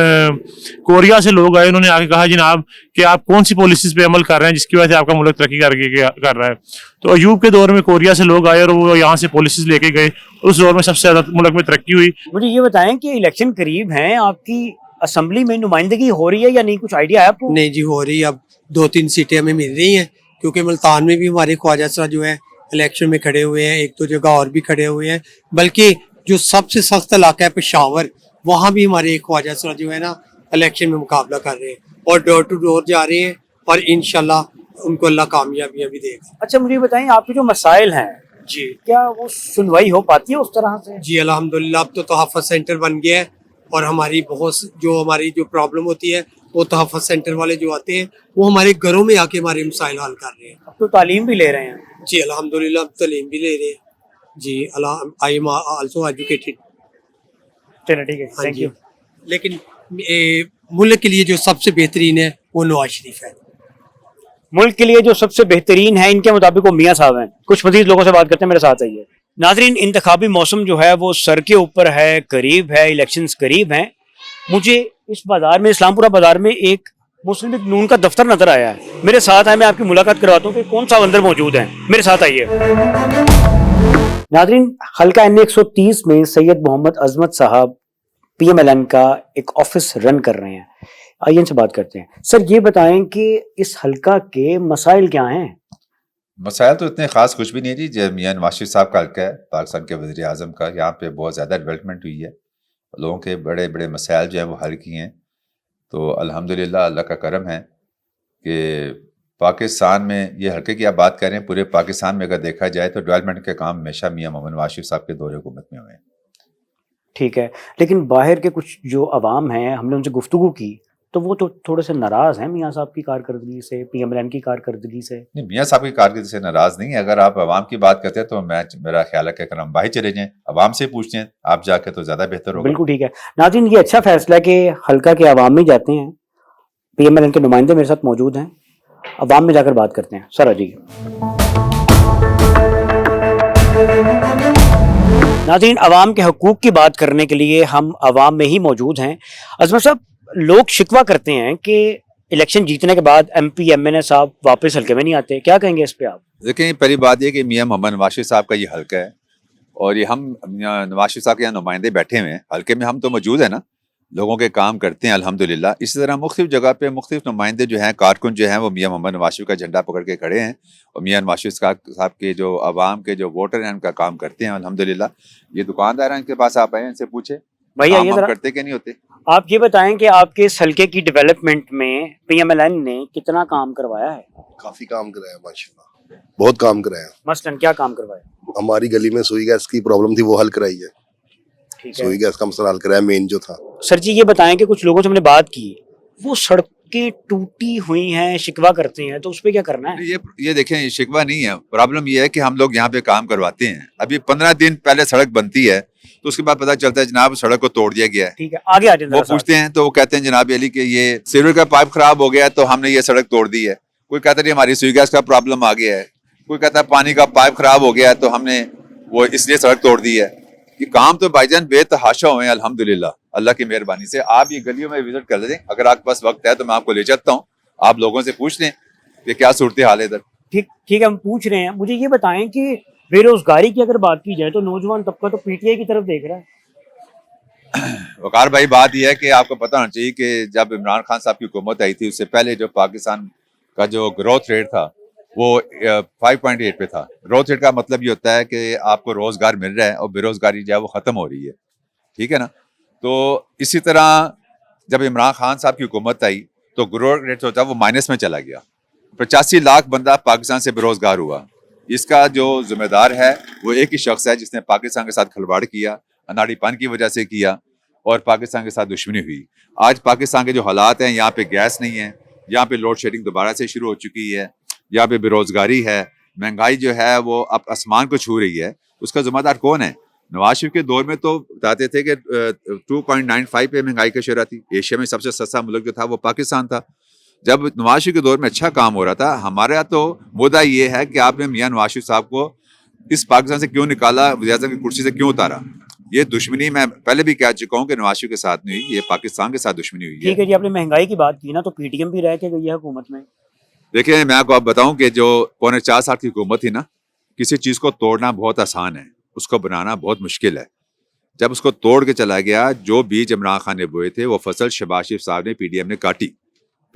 कोरिया से लोग आए, उन्होंने आके कहा जनाब कि आप कौन सी पॉलिसीज पे अमल कर रहे हैं जिसकी वजह से आपका मुल्क तरक्की कर रहा है। तो अयूब के दौर में कोरिया से लोग आए और वो यहाँ से पॉलिसीज लेके गए, उस दौर में सबसे ज्यादा मुल्क में तरक्की हुई। मुझे ये बताएं कि इलेक्शन करीब हैं, आपकी असेंबली में नुमाइंदगी हो रही है या नहीं, कुछ आइडिया है आपको? नहीं जी, हो रही है। अब 2-3 सीटें हमें मिल रही हैं, क्योंकि मुल्तान में भी हमारे ख्वाजा सर जो है इलेक्शन में खड़े हुए हैं, एक दो जगह और भी खड़े हुए हैं, बल्कि जो सबसे सख्त इलाका है पेशावर, वहाँ भी हमारे एक ख्वाजा सर जो है ना इलेक्शन में मुकाबला कर रहे हैं और डोर टू डोर जा रहे हैं और इंशाल्लाह उनको अल्लाह कामयाबियाँ भी देगा। अच्छा मुझे बताएं, आपके जो मसाइल हैं जी, क्या वो सुनवाई हो पाती है उस तरह से? जी अल्हम्दुलिल्लाह, अब तो तहफ़्फ़ुज़ सेंटर बन गया है और हमारी हमारी जो प्रॉब्लम होती है वो तहफ़्फ़ुज़ सेंटर वाले जो आते हैं वो हमारे घरों में आके हमारे मसाइल हल कर रहे हैं। अब तो तालीम भी ले रहे हैं। जी अल्हम्दुलिल्लाह, अब तालीम भी ले रहे हैं। जी आई एम आल्सो एजुकेटेड। चलो ठीक है, थैंक यू। लेकिन मुल्क के लिए जो सबसे बेहतरीन है वो नवाज शरीफ है। मुल्क के लिए जो सबसे बेहतरीन है इनके मुताबिक वो मियाँ साहब हैं। कुछ मजीद लोगों से बात करते हैं, मेरे साथ आइए। नाजरीन, इंतखाबी मौसम जो है वो सर के ऊपर है, करीब है, इलेक्शंस करीब हैं। मुझे इस बाजार में, इस्लामपुरा बाजार में एक मुस्लिम लीग नून का दफ्तर नजर आया है। मेरे साथ है, मैं आपकी मुलाकात करवाता हूँ कि कौन सा अंदर मौजूद है। मेरे साथ आइए। नाजरीन, हल्का N 130 में सैयद मोहम्मद अजमत साहब PMLN का एक ऑफिस रन कर रहे हैं। आइए इनसे बात करते हैं। सर ये बताएं कि इस हल्का के मसाइल क्या हैं? मसाइल तो इतने ख़ास कुछ भी नहीं जी। जब मियाँ नवाज शरीफ साहब का हल्का है, पाकिस्तान के वज़ीर आज़म का, यहाँ पे बहुत ज़्यादा डेवलपमेंट हुई है, लोगों के बड़े बड़े मसाइल जो हैं वो हल किए हैं। तो अल्हम्दुलिल्लाह अल्लाह का करम है कि पाकिस्तान में ये हल्के की आप बात करें, पूरे पाकिस्तान में अगर देखा जाए तो डेवलपमेंट के काम हमेशा मियाँ मोहम्मद नवाज शरीफ साहब के दौरे हुकूमत में हुए हैं। ठीक है, लेकिन बाहर के कुछ जो अवाम हैं, हमने उनसे गुफ्तगू की तो वो तो थोड़े से नाराज़ हैं मियाँ साहब की कारकर्दगी से, PMLN की कारकर्दगी से। नहीं, मियाँ साहब की कारकर्दगी से नाराज़ नहीं है। अगर आप अवाम की बात करते हैं तो मेरा ख्याल है कि अगर हम बाहर चले जाएं, अवाम से पूछते हैं आप जाके, तो ज़्यादा बेहतर होगा। बिल्कुल ठीक है। नाज़रीन, ये अच्छा फैसला है कि हल्का के अवाम में जाते हैं। PMLN के नुमाइंदे मेरे साथ मौजूद हैं, अवाम में जाकर बात करते हैं। सर अजी। नाज़रीन, अवाम के हकूक़ की बात करने के लिए हम अवाम में ही मौजूद हैं। अजमत साहब, लोग शिकवा करते हैं कि इलेक्शन जीतने के बाद MP MNA साहब वापस हल्के में नहीं आते, क्या कहेंगे इस पे आप? देखिए, पहली बात ये कि मियाँ मोहम्मद नवाज शरीफ साहब का ये हल्का है और ये हम नवाज शरीफ साहब के यहाँ नुमाइंदे बैठे हुए हैं। हल्के में हम तो मौजूद है ना, लोगों के काम करते हैं अल्हम्दुलिल्लाह। इसी तरह मुख्तलिफ जगह पे मुख्तलिफ नुमाइंदे जो हैं, कारकुन जो हैं, वो मियाँ मोहम्मद नवाज शरीफ का झंडा पकड़ के खड़े हैं और मियाँ नवाज शरीफ साहब के जो आवाम के जो वोटर हैं उनका काम करते हैं अल्हम्दुलिल्लाह। ये दुकानदार हैं, इनके पास आप आए, इनसे पूछे भैया काम ये हम जरा करते कि नहीं होते। आप ये बताएं कि आपके इस हल्के की डेवलपमेंट में PMLN ने कितना काम करवाया है? काफी काम कराया माशाल्लाह, बहुत काम कराया। मसलन क्या काम करवाया? हमारी गली में सुई गैस की प्रॉब्लम थी, वो हल कराई है। ठीक है। सुई गैस का मसला हल कराया, मेन जो था। सर जी ये बताएं कि कुछ लोगों से हमने बात की, वो सड़कें टूटी हुई हैं, शिकवा करते हैं, तो उस पर क्या करना है? ये देखें, ये शिकवा नहीं है, प्रॉब्लम ये है कि हम लोग यहाँ पे काम करवाते हैं। अभी 15 दिन पहले सड़क बनती है तो उसके बाद पता चलता है जनाब सड़क को तोड़ दिया गया है। ठीक है, आगे आ जाए। वो पूछते हैं तो वो कहते हैं जनाब अली कि ये सीवर का पाइप खराब हो गया तो हमने ये सड़क तोड़ दी है। कोई कहता है हमारी सुई गैस का प्रॉब्लम आ गया है, कोई कहता है पानी का पाइप खराब हो गया है तो हमने वो इसलिए सड़क तोड़ दी है। ये काम तो भाईजान बेतहाशा हुए हैं अल्हम्दुलिल्लाह, अल्लाह की मेहरबानी से। आप ये गलियों में विजिट कर लें, अगर आपके पास वक्त है तो मैं आपको ले जाता हूँ, आप लोगों से पूछ लें कि क्या सूरत हाल है इधर। ठीक है, हम पूछ रहे हैं। मुझे ये बताएं कि बेरोजगारी की अगर बात की जाए तो नौजवान तबका तो PTI की तरफ देख रहा है। वकार भाई, बात यह है कि आपको पता होना चाहिए कि जब इमरान खान साहब की हुकूमत आई थी उससे पहले जो पाकिस्तान का जो ग्रोथ रेट था वो 5.8 पे था। ग्रोथ रेट का मतलब ये होता है कि आपको रोजगार मिल रहा है और बेरोजगारी जो है वो खत्म हो रही है, ठीक है ना। तो इसी तरह जब इमरान खान साहब की हुकूमत आई तो ग्रोथ रेट जो था वो माइनस में चला गया। 85 लाख बंदा पाकिस्तान से बेरोजगार हुआ। इसका जो जिम्मेदार है वो एक ही शख्स है जिसने पाकिस्तान के साथ खिलवाड़ किया, अनाड़ीपन की वजह से किया और पाकिस्तान के साथ दुश्मनी हुई। आज पाकिस्तान के जो हालात हैं, यहाँ पे गैस नहीं है, यहाँ पे लोड शेडिंग दोबारा से शुरू हो चुकी है, यहाँ पे बेरोजगारी है, महंगाई जो है वो अब आसमान को छू रही है। उसका जिम्मेदार कौन है? नवाज शरीफ के दौर में तो बताते थे कि 2.95 पे महंगाई का शरह थी। एशिया में सबसे सस्ता मुल्क जो था वो पाकिस्तान था। जब नवाज शरीफ के दौर में अच्छा काम हो रहा था, हमारे यहाँ तो मुद्दा ये है कि आपने मियाँ नवाज शरीफ साहब को इस पाकिस्तान से क्यों निकाला, वज़ीर-ए-आज़म की कुर्सी से क्यों उतारा। ये दुश्मनी मैं पहले भी कह चुका हूँ कि नवाज शरीफ के साथ नहीं हुई, ये पाकिस्तान के साथ दुश्मनी हुई है। ठीक है जी, आपने महंगाई की बात की ना, तो PTM भी रह के गई है हुकूमत में। देखिए, मैं आपको बताऊं कि जो 4.25 साल की हुकूमत थी ना, किसी चीज़ को तोड़ना बहुत आसान है, उसको बनाना बहुत मुश्किल है। जब उसको तोड़ के चला गया, जो बीज इमरान खान ने बोए थे वो फसल शहबाज शरीफ साहब ने PDM ने काटी।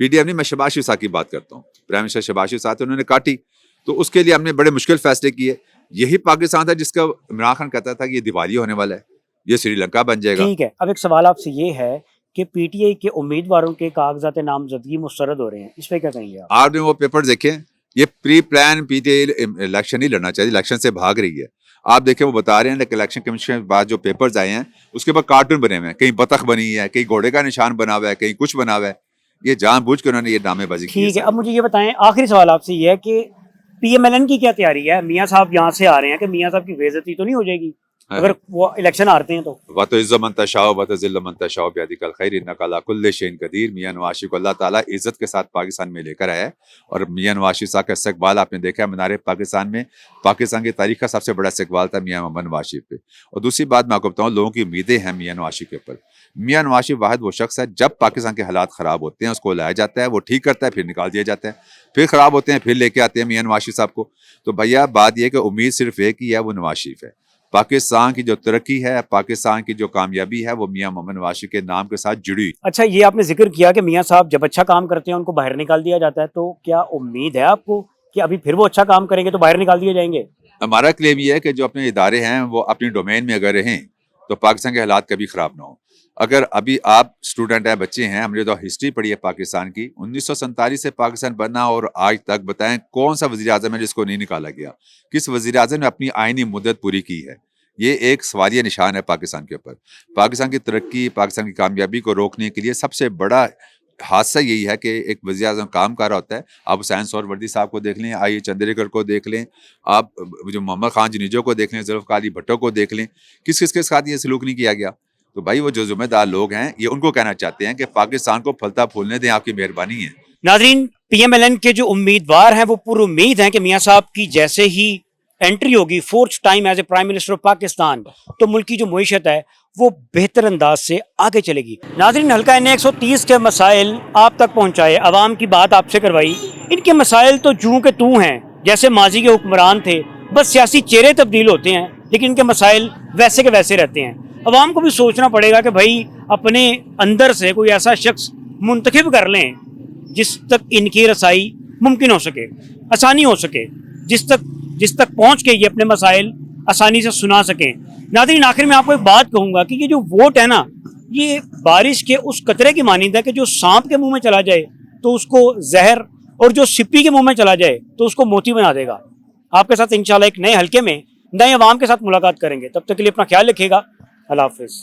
पीडीएम नहीं, मैं शहबाज शरीफ साहब की बात करता हूँ। प्राइम मिनिस्टर शहबाज शरीफ साहब थे, उन्होंने काटी, तो उसके लिए हमने बड़े मुश्किल फैसले किए। यही पाकिस्तान था जिसका इमरान खान कहता था कि ये दिवाली होने वाला है, ये श्रीलंका बन जाएगा। ठीक है, अब एक सवाल आपसे ये है कि पीटीआई के उम्मीदवारों के कागजात नामजदगी मुस्तरद हो रहे हैं, इस पे क्या कहेंगे आप? आपने वो पेपर देखे, ये प्री प्लान पीटीआई इलेक्शन नहीं लड़ना चाहिए, इलेक्शन से भाग रही है। आप देखें, वो बता रहे हैं कि इलेक्शन कमीशन के बाद जो पेपर्स आए हैं उसके बाद कार्टून बने हुए हैं, कहीं बतख बनी है, कहीं घोड़े का निशान बना हुआ है, कहीं कुछ बना हुआ है। ये जानबूझ के उन्होंने ये नामेबाजी की। ठीक है, अब मुझे ये बताएं, आखिरी सवाल आपसे ये है कि पीएमएलएन की क्या तैयारी है? मियां साहब यहाँ से आ रहे हैं कि मियां साहब की बेइज्जती तो नहीं हो जाएगी अगर वो इलेक्शन हारते हैं तो? वत इज़्ज़ मन तशाओ वत ज़िल्ल मन तशाओ बियदिकल खैर इन्नका अला कुल्लि शैइन कदीर। मियां नवाज शरीफ को अल्लाह ताला इज्जत के साथ पाकिस्तान में लेकर आया है, और मियां नवाज शरीफ साहब का इस्तकबाल आपने देखा है मीनार पाकिस्तान में। पाकिस्तान की तारीख का सबसे बड़ा इस्तकबाल था मियां मोहम्मद नवाज शरीफ पे। और दूसरी बात मैं आपको बताऊँ, लोगों की उम्मीदें हैं मियां नवाज शरीफ के ऊपर। मियां नवाज शरीफ वाहिद वो शख्स है, जब पाकिस्तान के हालात ख़राब होते हैं उसको लाया जाता है, वो ठीक करता है, फिर निकाल दिया जाता है, फिर ख़राब होते हैं, फिर लेके आते हैं मियां नवाज शरीफ साहब को। तो भैया बात यह कि उम्मीद सिर्फ एक ही है, वो नवाज शरीफ है। पाकिस्तान की जो तरक्की है, पाकिस्तान की जो कामयाबी है, वो मियां मोहम्मद नवाज शरीफ के नाम के साथ जुड़ी। अच्छा, ये आपने जिक्र किया कि मियां साहब जब अच्छा काम करते हैं उनको बाहर निकाल दिया जाता है, तो क्या उम्मीद है आपको कि अभी फिर वो अच्छा काम करेंगे तो बाहर निकाल दिए जाएंगे? हमारा क्लेम ये है कि जो अपने इदारे हैं वो अपनी डोमेन में अगर रहें तो पाकिस्तान के हालात कभी ख़राब ना हो। अगर अभी आप स्टूडेंट हैं, बच्चे हैं, हमने जो हिस्ट्री पढ़ी है पाकिस्तान की, 1947 से पाकिस्तान बना और आज तक बताएं कौन सा वज़ीर आज़म है जिसको नहीं निकाला गया? किस वज़ीर आज़म ने अपनी आइनी मुद्दत पूरी की है? ये एक सवालिया निशान है पाकिस्तान के ऊपर। पाकिस्तान की तरक्की, पाकिस्तान की कामयाबी को रोकने के लिए सबसे बड़ा हादसा यही है कि एक वज़ीर आज़म काम कर रहा होता है। आप हुसैन सोहरावर्दी साहब को देख लें, आई चंद्रेकर को देख लें, आप जो मोहम्मद खान जुनेजो को देख लें, ज़ुल्फ़िकार अली भुट्टो को देख लें, किस किस के साथ ये सलूक नहीं किया गया? तो भाई वो जो जिम्मेदार लोग हैं ये उनको कहना चाहते हैं कि पाकिस्तान को फलता फूलने दें, आपकी मेहरबानी है। नाज़रीन, पीएमएलएन के जो उम्मीदवार हैं वो पूरी उम्मीद है कि मियां साहब की जैसे ही एंट्री होगी 4th time as a prime minister of Pakistan, तो मुल्क की जो मईशत है वो बेहतर अंदाज से आगे चलेगी। नाज़रीन, हल्का NA 130 के मसाइल आप तक पहुँचाए, आवाम की बात आपसे करवाई। इनके मसाइल तो जूं के तू हैं, जैसे माजी के हुक्मरान थे, बस सियासी चेहरे तब्दील होते हैं लेकिन इनके मसाइल वैसे के वैसे रहते हैं। अवाम को भी सोचना पड़ेगा कि भाई अपने अंदर से कोई ऐसा शख्स मुंतखब कर लें जिस तक इनकी रसाई मुमकिन हो सके, आसानी हो सके, जिस तक पहुंच के ये अपने मसाइल आसानी से सुना सकें। नाज़रीन, आखिर में आपको एक बात कहूँगा कि ये जो वोट है ना, ये बारिश के उस कतरे की मानिंद है कि जो सांप के मुंह में चला जाए तो उसको जहर, और जो सिप्पी के मुंह में चला जाए तो उसको मोती बना देगा। आपके साथ इंशाल्लाह एक नए हल्के में नए अवाम के साथ मुलाकात करेंगे। तब तक के लिए अपना ख्याल रखिएगा। अल्लाह हाफ़िज़।